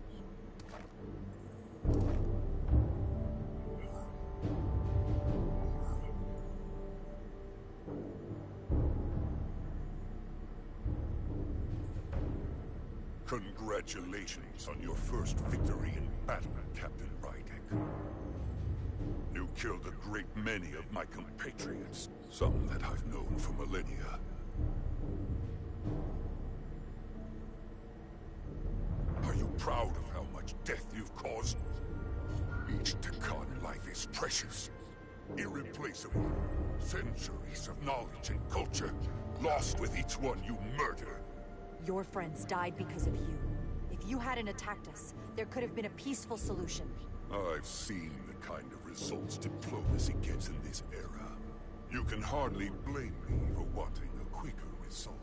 Congratulations on your first victory in battle, Captain Rydek. You killed a great many of my compatriots, some that I've known for millennia. Are you proud of how much death you've caused? Each Takon life is precious, irreplaceable. Centuries of knowledge and culture, lost with each one you murder. Your friends died because of you. If you hadn't attacked us, there could have been a peaceful solution. I've seen the kind of results diplomacy gets in this era. You can hardly blame me for wanting a quicker result.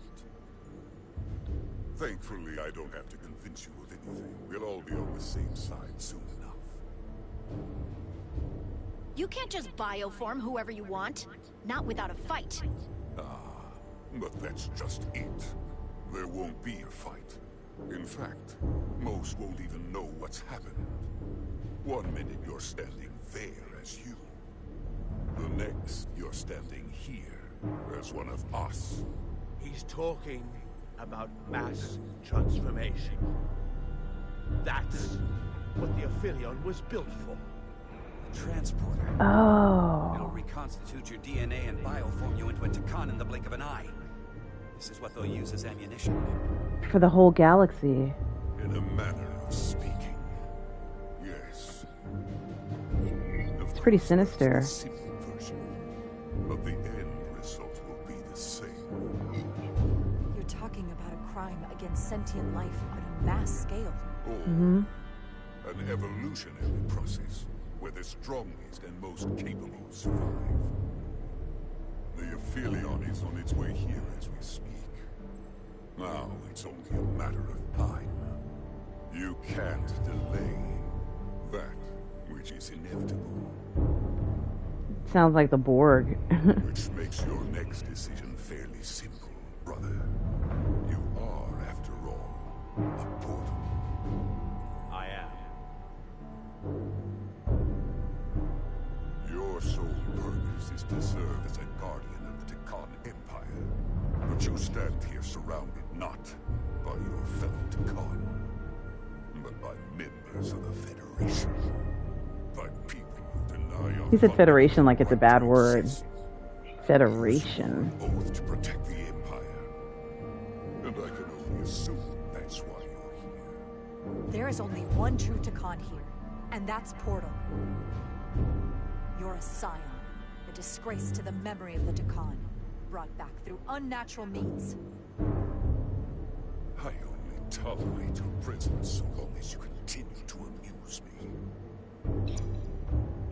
Thankfully, I don't have to convince you of anything. We'll all be on the same side soon enough. You can't just bioform whoever you want. Not without a fight. But that's just it. There won't be a fight. In fact, most won't even know what's happened. One minute you're standing there as you. The next, you're standing here as one of us. He's talking about mass transformation. That's what the Aphelion was built for. A transporter. Oh. It'll reconstitute your DNA and bioform you into a Takon in the blink of an eye. This is what they'll use as ammunition. For the whole galaxy. In a manner of speaking. Yes. It's pretty sinister. That's the simple version. But the end result will be the same. You're talking about a crime against sentient life on a mass scale. Or an evolutionary process where the strongest and most capable survive. The Aphelion is on its way here as we speak. Now it's only a matter of time. You can't delay that which is inevitable. Sounds like the Borg. Which makes your next decision fairly simple, brother. You are, after all, a portal. I am. Your sole purpose is to serve as a guardian of the Takon Empire. But you stand here surrounded not by your fellow Takon, but by members of the Federation. By people who deny your He said Federation like it's a bad word. exist. Federation. Oath to protect the Empire. And I can only assume that's why you're here. There is only one true Takon here, and that's Portal. You're a scion, a disgrace to the memory of the Takon, brought back through unnatural means. I only tolerate your presence so long as you continue to amuse me.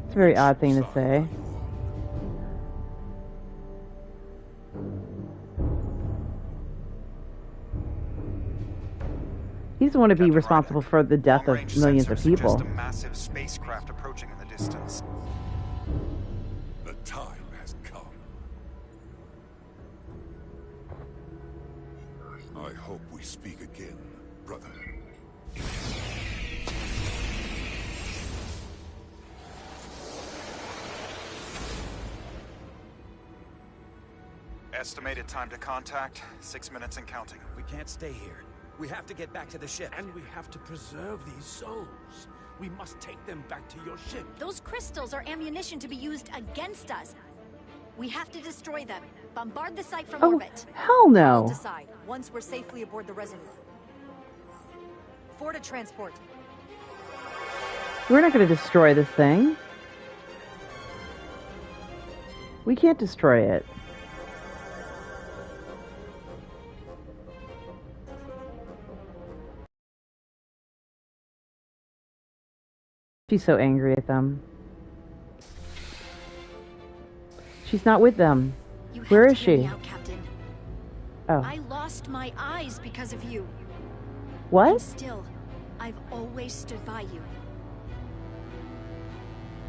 It's a very odd thing to say. He doesn't want to be responsible for the death of millions of people. A massive spacecraft approaching in the distance. The time has come. I hope we speak again, brother. Estimated time to contact, 6 minutes and counting. We can't stay here. We have to get back to the ship. And we have to preserve these souls. We must take them back to your ship. Those crystals are ammunition to be used against us. We have to destroy them. Bombard the site from orbit. Hell no. We'll decide once we're safely aboard the Resurgence. For to transport. We're not going to destroy this thing. We can't destroy it. She's so angry at them. She's not with them. Where is she? Out, Captain. Oh. I lost my eyes because of you. What? And still, I've always stood by you.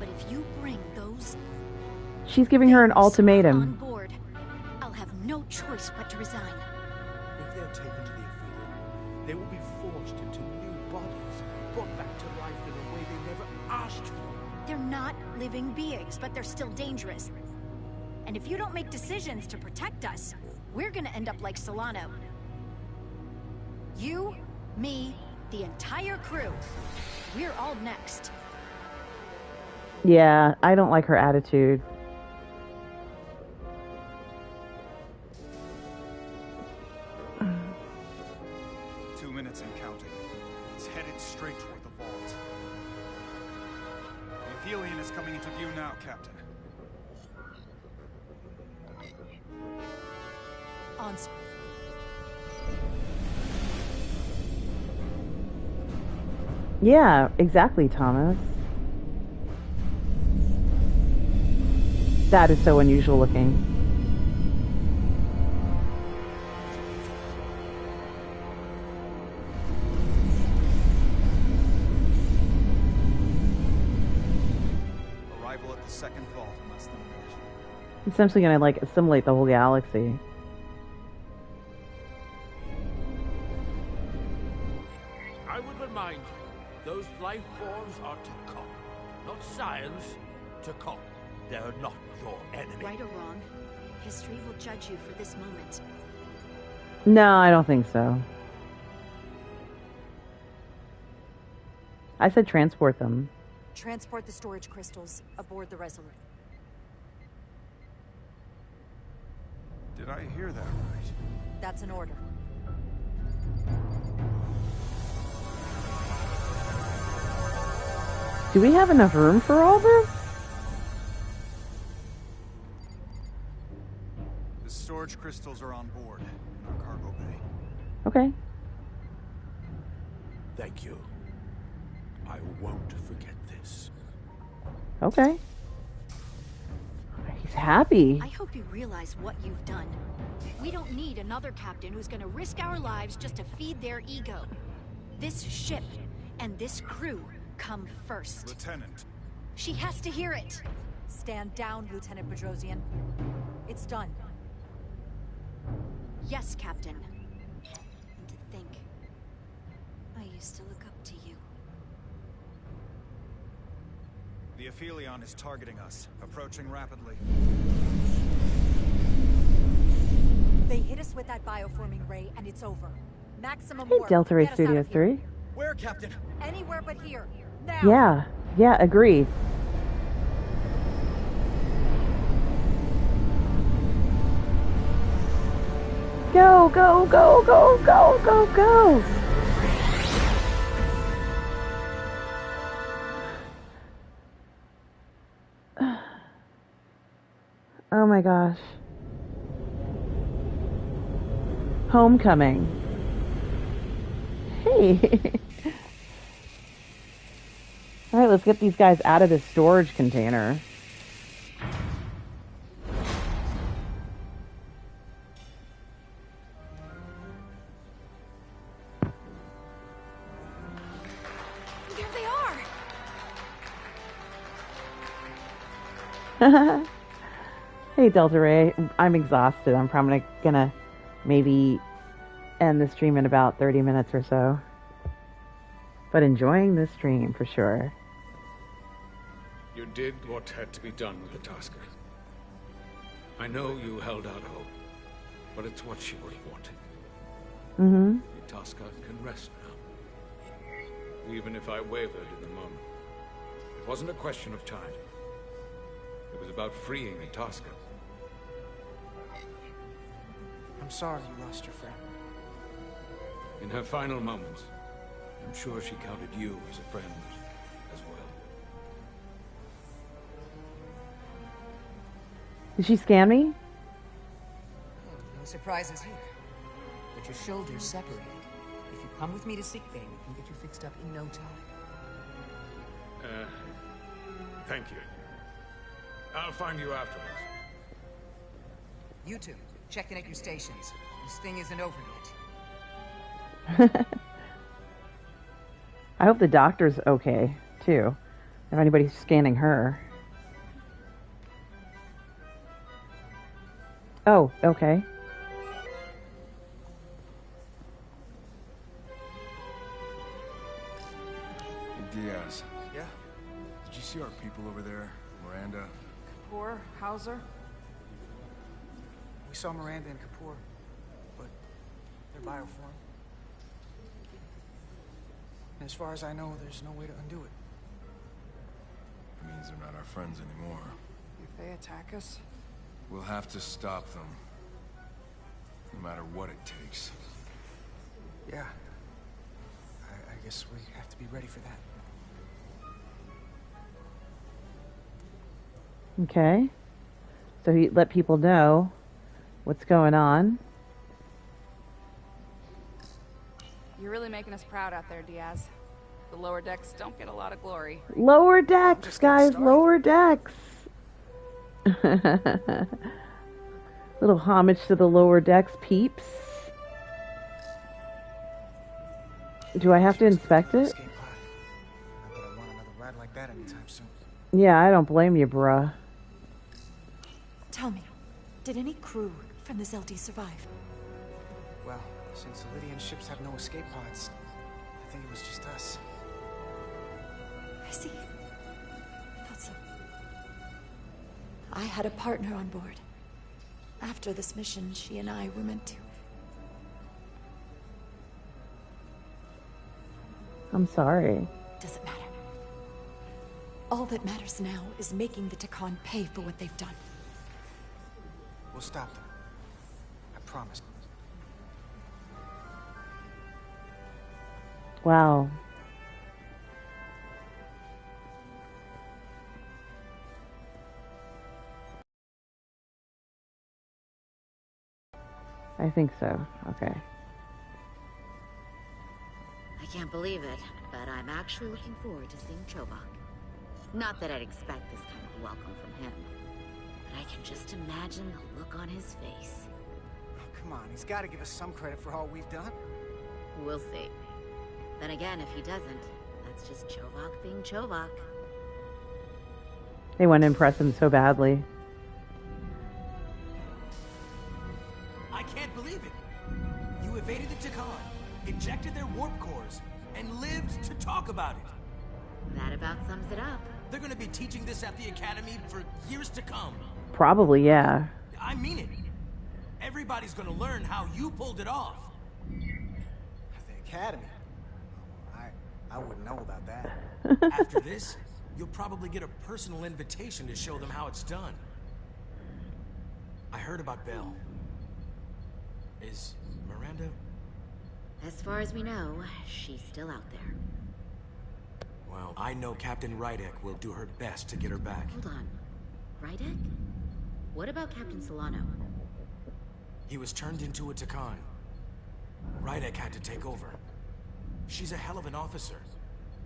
But if you bring those... She's giving her an ultimatum. On board, I'll have no choice but to resign. If they're taken to the Aphelion, they will be forged into new bodies, brought back to life in a way they never asked for. They're not living beings, but they're still dangerous. And if you don't make decisions to protect us, we're gonna end up like Solano. You, me, the entire crew. We're all next. Yeah, I don't like her attitude. And counting. It's headed straight toward the vault. The Aphelion is coming into view now, Captain. On. Yeah, exactly, Thomas. That is so unusual looking. Second vault in less than a minute. Essentially gonna, like, assimilate the whole galaxy. I would remind you, those life forms are to come. Not science, to come. They're not your enemy. Right or wrong, history will judge you for this moment. No, I don't think so. I said transport them. Transport the storage crystals aboard the Resolute. Did I hear that right? That's an order. Do we have enough room for all this? The storage crystals are on board in our cargo bay. Okay. Thank you. I won't forget this. Okay. He's happy. I hope you realize what you've done. We don't need another captain who's gonna risk our lives just to feed their ego. This ship and this crew come first. Lieutenant. She has to hear it. Stand down, Lieutenant Bedrosian. It's done. Yes, Captain. And to think, I used to look up to you. The Aphelion is targeting us, approaching rapidly. They hit us with that bioforming ray, and it's over. Maximum Hey, warp. Delta Ray Get us out Studio of here. 3. Where, Captain? Anywhere but here. Now. Yeah. Yeah, agreed. Go, go, go, go, go, go, go! Oh my gosh. Homecoming. Hey! Alright, let's get these guys out of this storage container. There they are! Hey, Delta Ray. I'm exhausted. I'm probably gonna maybe end the stream in about 30 minutes or so. But enjoying this stream for sure. You did what had to be done with the Tusker. I know you held out hope, but it's what she would have wanted. Mm-hmm. The Tusker can rest now. Even if I wavered in the moment. It wasn't a question of time. It was about freeing the Tusker. I'm sorry you lost your friend. In her final moments, I'm sure she counted you as a friend as well. Did she scan me? No surprises here. But your shoulders separated. If you come with me to sick bay, we can get you fixed up in no time. Thank you. I'll find you afterwards. You two, check in at your stations. This thing isn't over yet. I hope the doctor's okay, too. If anybody's scanning her. Oh, okay. Diaz. Yeah? Did you see our people over there? Miranda? Kapoor, Hauser? We saw Miranda and Kapoor, but they're bioform. And as far as I know, there's no way to undo it. It means they're not our friends anymore. If they attack us? We'll have to stop them. No matter what it takes. Yeah. I guess we have to be ready for that. Okay. So he let people know what's going on. You're really making us proud out there, Diaz. The lower decks don't get a lot of glory. Lower decks, guys, lower decks. Little homage to the lower decks peeps. Do I have to inspect it? I wouldn't want another ride like that anytime soon. Yeah, I don't blame you, bruh. Tell me, did any crew from the Zeldi survive? Well, since the Lydian ships have no escape pods, I think it was just us. I see. I thought so. I had a partner on board. After this mission, she and I were meant to. I'm sorry. Doesn't matter. All that matters now is making the Takan pay for what they've done. We'll stop them. I promise. Wow. I think so. Okay. I can't believe it, but I'm actually looking forward to seeing Chovak. Not that I'd expect this kind of welcome from him, but I can just imagine the look on his face. Oh, come on, he's got to give us some credit for all we've done. We'll see. Then again, if he doesn't, that's just Chovak being Chovak. They want to impress him so badly. I can't believe it. You evaded the Takan, ejected their warp cores, and lived to talk about it. That about sums it up. They're gonna be teaching this at the Academy for years to come. Probably, yeah. I mean it. Everybody's gonna learn how you pulled it off. At the Academy? I wouldn't know about that. After this, you'll probably get a personal invitation to show them how it's done. I heard about Belle. Is Miranda? As far as we know, she's still out there. Well, I know Captain Rydek will do her best to get her back. Hold on. Rydek? What about Captain Solano? He was turned into a Takan. Rydek had to take over. She's a hell of an officer.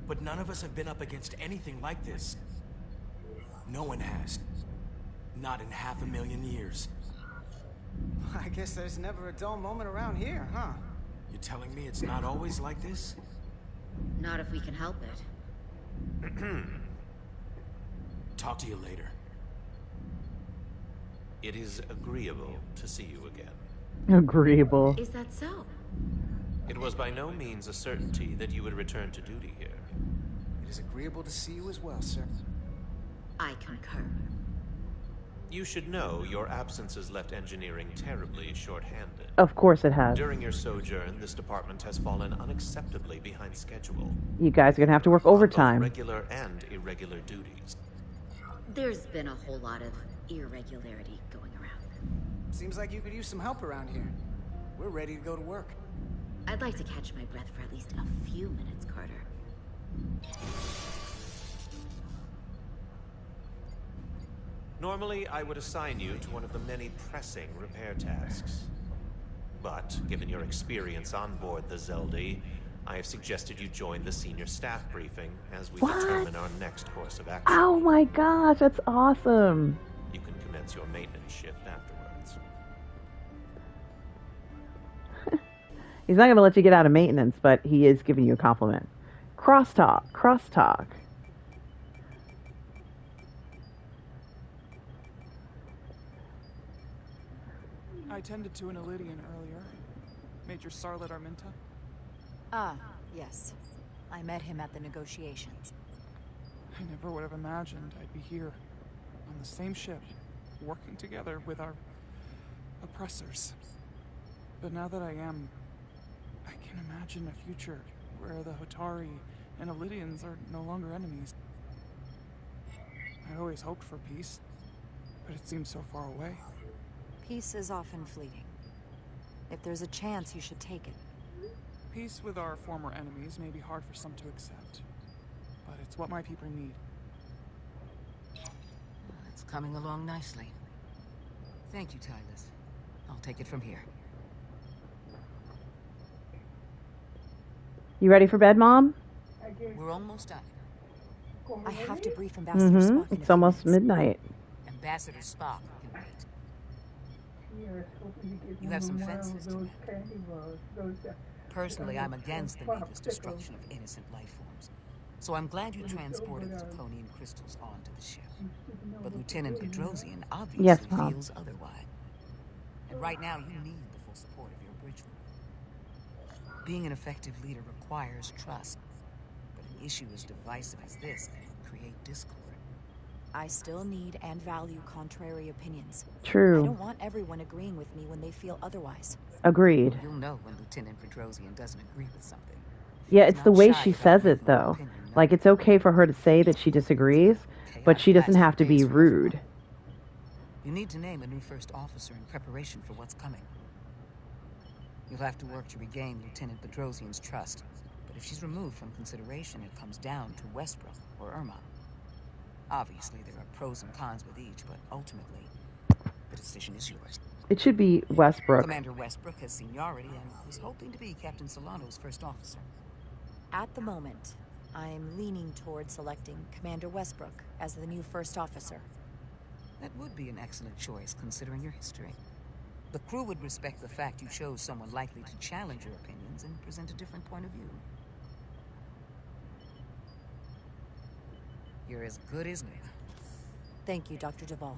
But none of us have been up against anything like this. No one has. Not in 500,000 years. I guess there's never a dull moment around here, huh? You're telling me it's not always like this? Not if we can help it. Talk to you later. It is agreeable to see you again. Agreeable. Is that so? It was by no means a certainty that you would return to duty here. It is agreeable to see you as well, sir. I concur. You should know your absence has left engineering terribly short-handed. Of course it has. During your sojourn, this department has fallen unacceptably behind schedule. You guys are going to have to work overtime. Regular and irregular duties. There's been a whole lot of irregularity going around. Seems like you could use some help around here. We're ready to go to work. I'd like to catch my breath for at least a few minutes, Carter. Normally, I would assign you to one of the many pressing repair tasks. But, given your experience on board the Zeldy, I have suggested you join the senior staff briefing as we determine our next course of action. Oh my gosh, that's awesome. You can commence your maintenance shift afterwards. He's not going to let you get out of maintenance, but he is giving you a compliment. Crosstalk, crosstalk. I tended to an Elydian earlier. Major Sarlet Arminta. Ah, yes. I met him at the negotiations. I never would have imagined I'd be here, on the same ship, working together with our oppressors. But now that I am, I can imagine a future where the Hotari and Elydians are no longer enemies. I always hoped for peace, but it seems so far away. Peace is often fleeting. If there's a chance, you should take it. Peace with our former enemies may be hard for some to accept, but it's what my people need. It's coming along nicely. Thank you, Tylus. I'll take it from here. You ready for bed, Mom? We're almost done. I have to brief Ambassador Spock. It's almost midnight. Ambassador Spock can wait. You have some fences to mend. Personally, I'm against the needless destruction of innocent life forms. So I'm glad you transported the draconian crystals onto the ship. But Lieutenant Bedrosian obviously feels otherwise. And right now, you need the full support of your bridge room. Being an effective leader requires trust. But an issue as divisive as this can create discord. I still need and value contrary opinions. True. I don't want everyone agreeing with me when they feel otherwise. Agreed. You'll know when Lieutenant Bedrosian doesn't agree with something. Yeah, it's the way she says it, though. Like, it's okay for her to say that she disagrees, but she doesn't have to be rude. You need to name a new first officer in preparation for what's coming. You'll have to work to regain Lieutenant Bedrosian's trust. But if she's removed from consideration, it comes down to Westbrook or Irma. Obviously, there are pros and cons with each, but ultimately, the decision is yours. It should be Westbrook. Commander Westbrook has seniority and was hoping to be Captain Solano's first officer. At the moment, I'm leaning toward selecting Commander Westbrook as the new first officer. That would be an excellent choice, considering your history. The crew would respect the fact you chose someone likely to challenge your opinions and present a different point of view. You're as good as new. Thank you, Dr. Duvall.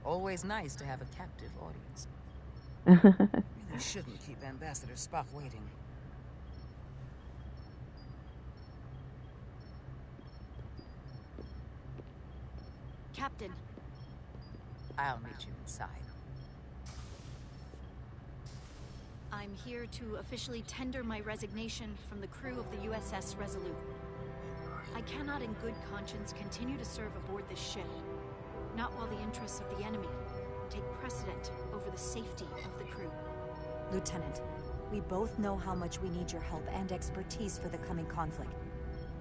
Always nice to have a captive audience. Really shouldn't keep Ambassador Spock waiting. Captain. I'll meet you inside. I'm here to officially tender my resignation from the crew of the USS Resolute. I cannot in good conscience continue to serve aboard this ship, not while the interests of the enemy take precedent over the safety of the crew. Lieutenant, we both know how much we need your help and expertise for the coming conflict.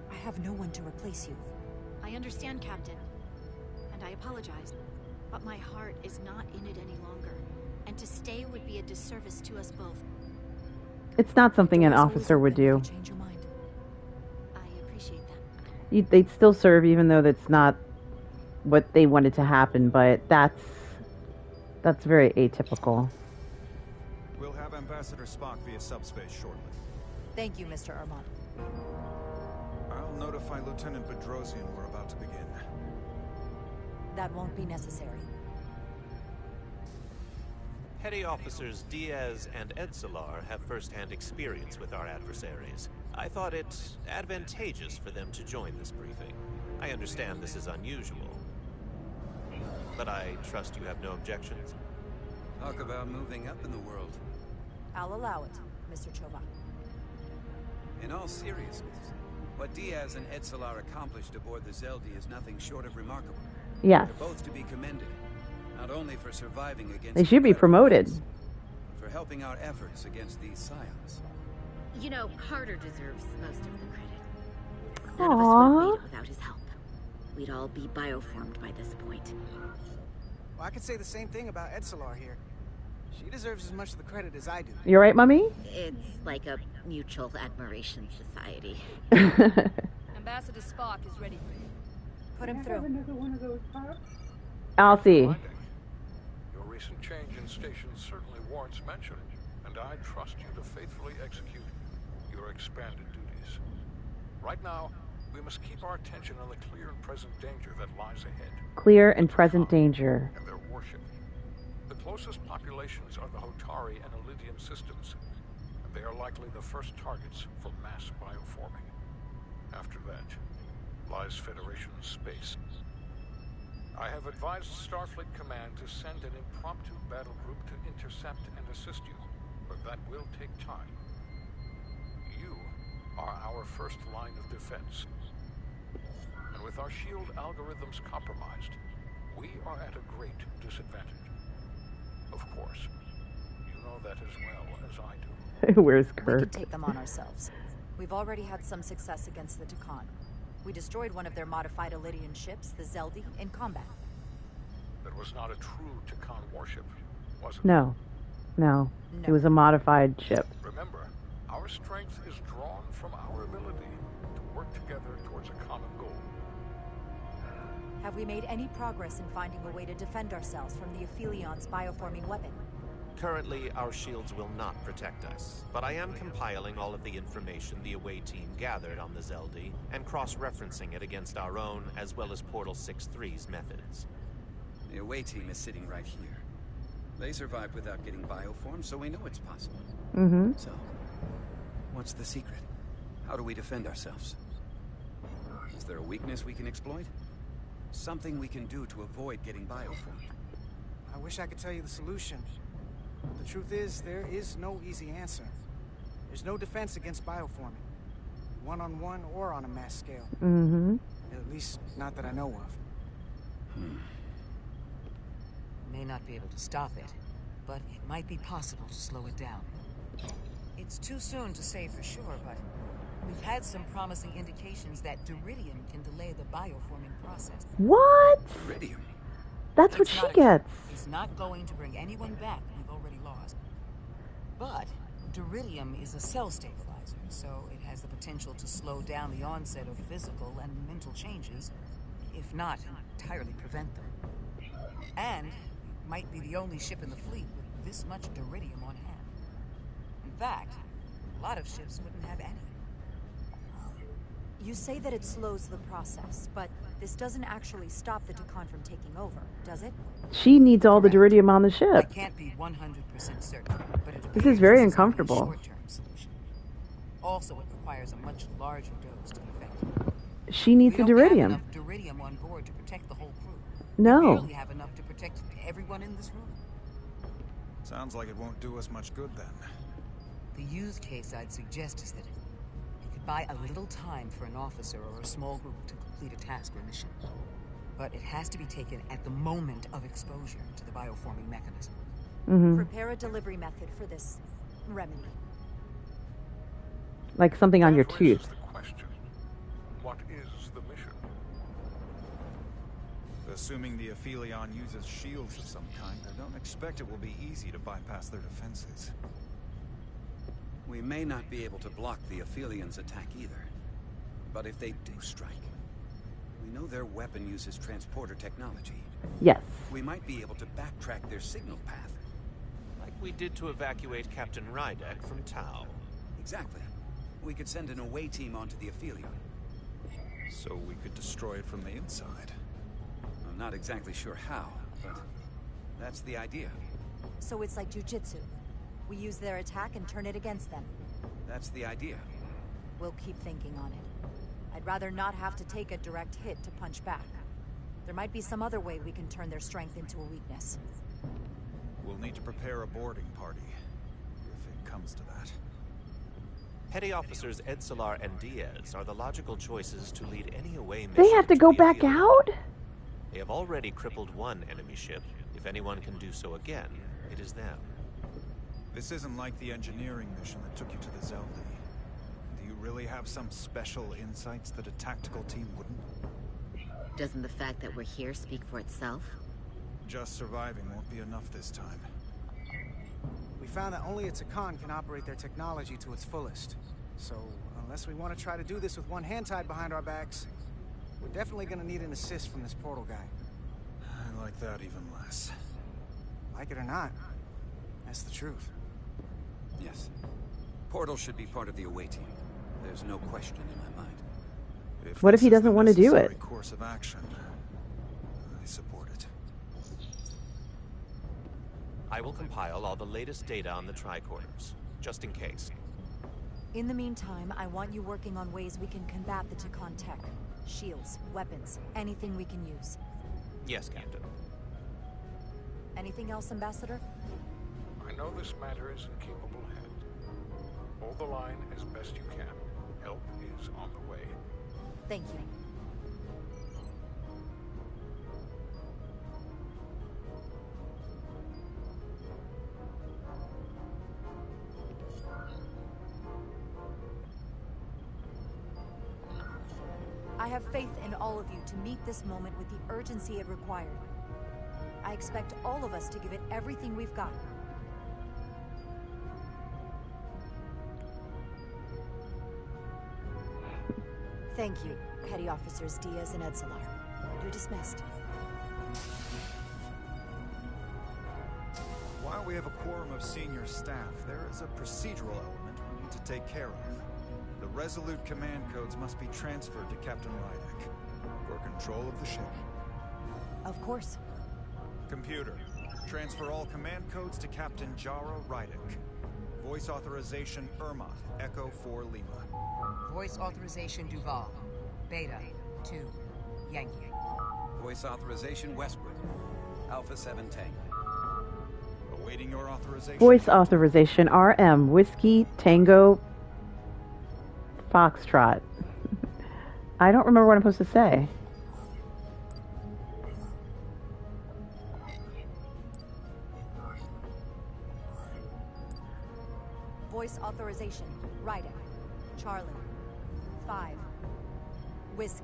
I have no one to replace you. I understand, Captain, and I apologize, but my heart is not in it any longer, and to stay would be a disservice to us both. It's not something an officer would do. Change your mind. They'd still serve, even though that's not what they wanted to happen. But that's very atypical. We'll have Ambassador Spock via subspace shortly. Thank you, Mr. Armand. I'll notify Lieutenant Bedrosian we're about to begin. That won't be necessary. Petty Officers Diaz and Edsalar have first-hand experience with our adversaries. I thought it advantageous for them to join this briefing. I understand this is unusual, but I trust you have no objections. Talk about moving up in the world. I'll allow it, Mr. Chova. In all seriousness, what Diaz and Edsalar accomplished aboard the Zeldi is nothing short of remarkable. Yes. They're both to be commended, not only for surviving against... They should be promoted. But for helping our efforts against these scions. You know, Carter deserves most of the credit. None of us would have made it without his help. We'd all be bioformed by this point. Well, I could say the same thing about Edsalar here. She deserves as much of the credit as I do. You right, Mummy? It's like a mutual admiration society. Ambassador Spock is ready for you. Put him through. I'll see. Your recent change in station certainly warrants mention, and I trust you to faithfully execute your expanded duties. Right now, we must keep our attention on the clear and present danger that lies ahead. Clear and present danger. And their warship. The closest populations are the Hotari and Elydian systems, and they are likely the first targets for mass bioforming. After that, lies Federation space. I have advised Starfleet Command to send an impromptu battle group to intercept and assist you, but that will take time. You are our first line of defense. And with our shield algorithms compromised, we are at a great disadvantage. Of course, you know that as well as I do. Where's We Kurt? can take them on ourselves. We've already had some success against the Takan. We destroyed one of their modified Elydian ships, the Zeldi, in combat. That was not a true Takan warship, was it? No. It was a modified ship. Remember, our strength is drawn from our ability to work together towards a common goal. Have we made any progress in finding a way to defend ourselves from the Aphilion's bioforming weapon? Currently, our shields will not protect us, but I am compiling all of the information the away team gathered on the Zeldi and cross-referencing it against our own as well as Portal 6-3's methods. The away team is sitting right here. They survived without getting bioformed, so we know it's possible. Mm-hmm. So, what's the secret? How do we defend ourselves? Is there a weakness we can exploit? Something we can do to avoid getting bioformed? I wish I could tell you the solution. The truth is, there is no easy answer. There's no defense against bioforming. One-on-one or on a mass scale. Mm-hmm. At least, not that I know of. May not be able to stop it, but it might be possible to slow it down. It's too soon to say for sure, but we've had some promising indications that Duridium can delay the bioforming process. What? Duridium? That's what she gets. It's not going to bring anyone back we've already lost. But Duridium is a cell stabilizer, so it has the potential to slow down the onset of physical and mental changes, if not entirely prevent them. And it might be the only ship in the fleet with this much Duridium on hand. In fact, a lot of ships wouldn't have any. You say that it slows the process, but this doesn't actually stop the Takan from taking over, does it? She needs all the Duridium on the I ship. can't be 100% certain, but it This is very appears uncomfortable. a short-term solution. Also, it requires a much larger dose to be effective. She needs the We don't have Duridium. enough Duridium on board to protect the whole crew. No. We barely have enough to protect everyone in this room. Sounds like it won't do us much good then. The use case I'd suggest is that it could buy a little time for an officer or a small group to complete a task or mission. But it has to be taken at the moment of exposure to the bioforming mechanism. Mm-hmm. Prepare a delivery method for this remedy. Like something on your That raises tooth. the question, what is the mission? Assuming the Aphelion uses shields of some kind, I don't expect it will be easy to bypass their defenses. We may not be able to block the Aphelions' attack either. But if they do strike, we know their weapon uses transporter technology. Yes. We might be able to backtrack their signal path. Like we did to evacuate Captain Rydek from Tau. Exactly. We could send an away team onto the Aphelion. So we could destroy it from the inside. I'm not exactly sure how, but that's the idea. So it's like jujitsu. We use their attack and turn it against them. That's the idea. We'll keep thinking on it. I'd rather not have to take a direct hit to punch back. There might be some other way we can turn their strength into a weakness. We'll need to prepare a boarding party, if it comes to that. Petty Officers Edselar and Diaz are the logical choices to lead any away mission. They have to go back out? They have already crippled one enemy ship. If anyone can do so again, it is them. This isn't like the engineering mission that took you to the Zelda. Do you really have some special insights that a tactical team wouldn't? Doesn't the fact that we're here speak for itself? Just surviving won't be enough this time. We found that only a Takan can operate their technology to its fullest. So, unless we want to try to do this with one hand tied behind our backs, we're definitely going to need an assist from this portal guy. I like that even less. Like it or not, that's the truth. Yes. Portal should be part of the away team. There's no question in my mind. What if he doesn't want to do it? Course of action. I support it. I will compile all the latest data on the tricorders, just in case. In the meantime, I want you working on ways we can combat the Takan tech. Shields, weapons, anything we can use. Yes, Captain. Anything else, Ambassador? I know this matter is in capable hand. Hold the line as best you can. Help is on the way. Thank you. I have faith in all of you to meet this moment with the urgency it required. I expect all of us to give it everything we've got. Thank you, Petty Officers Diaz and Edselar. You're dismissed. While we have a quorum of senior staff, there is a procedural element we need to take care of. The Resolute command codes must be transferred to Captain Rydek for control of the ship. Of course. Computer, transfer all command codes to Captain Jara Rydek. Voice authorization Ermot, Echo 4 Lima. Voice authorization Duval. Beta 2 Yankee. Voice authorization Westbrook, Alpha 7 Tango. Awaiting your authorization. Voice authorization RM, Whiskey, Tango, Foxtrot. I don't remember what I'm supposed to say. Voice authorization, Rydek, Charlie, 5, Whiskey.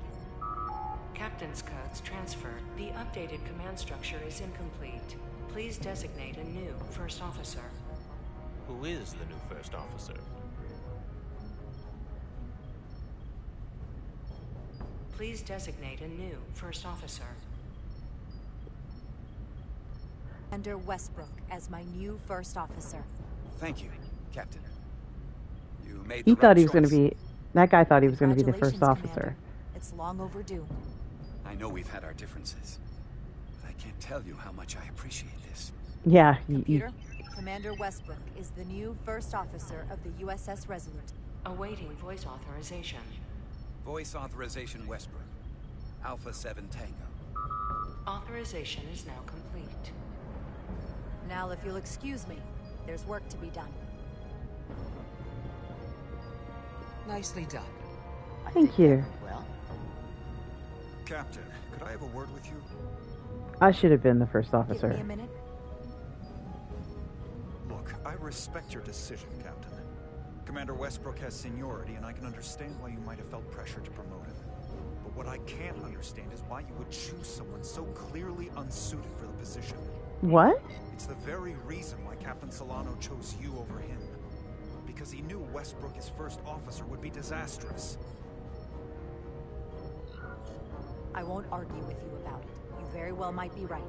Captain's codes transferred. The updated command structure is incomplete. Please designate a new first officer. Who is the new first officer? Please designate a new first officer. Commander Westbrook as my new first officer. Thank you, Captain. You made He the thought right he was going to choice. be... That guy thought he was going to be the first Congratulations, officer. Commander. It's long overdue. I know we've had our differences, but I can't tell you how much I appreciate this. Yeah. Computer, Commander Westbrook is the new first officer of the USS Resolute. Awaiting voice authorization. Voice authorization Westbrook, Alpha 7 Tango. Authorization is now complete. Now, if you'll excuse me, there's work to be done. Nicely done. Thank you. Well, Captain, could I have a word with you? I should have been the first Give officer. me a minute. Look, I respect your decision, Captain. Commander Westbrook has seniority, and I can understand why you might have felt pressure to promote him. But what I can't understand is why you would choose someone so clearly unsuited for the position. What? It's the very reason why Captain Solano chose you over him. Because he knew Westbrook as first officer would be disastrous. I won't argue with you about it. You very well might be right.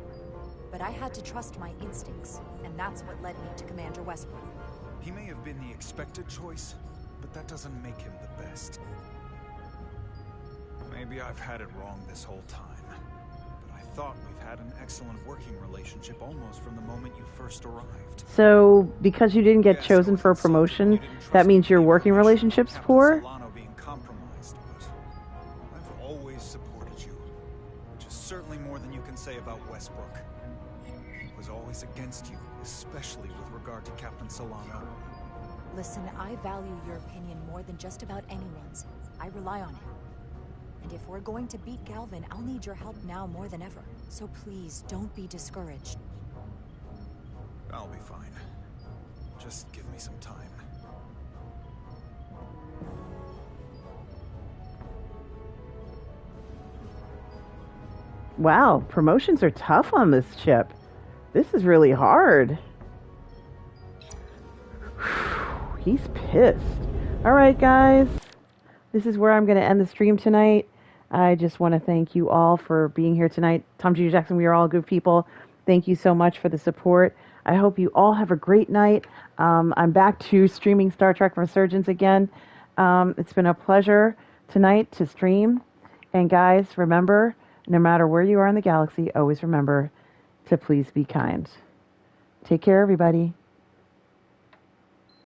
But I had to trust my instincts, and that's what led me to Commander Westbrook. He may have been the expected choice, but that doesn't make him the best. Maybe I've had it wrong this whole time. But I thought we've had an excellent working relationship almost from the moment you first arrived. So, because you didn't get chosen for a promotion, that means your working relationship's poor? Being compromised, but I've always supported you, which is certainly more than you can say about Westbrook. He was always against you, especially with regard to Captain Solano. Listen, I value your opinion more than just about anyone's. I rely on him. And if we're going to beat Galvin, I'll need your help now more than ever. So please, don't be discouraged. I'll be fine. Just give me some time. Wow, promotions are tough on this ship. This is really hard. He's pissed. Alright, guys. This is where I'm going to end the stream tonight. I just want to thank you all for being here tonight. Tom G. Jackson, we are all good people. Thank you so much for the support. I hope you all have a great night. I'm back to streaming Star Trek Resurgence again. It's been a pleasure tonight to stream. And guys, remember, no matter where you are in the galaxy, always remember to please be kind. Take care, everybody.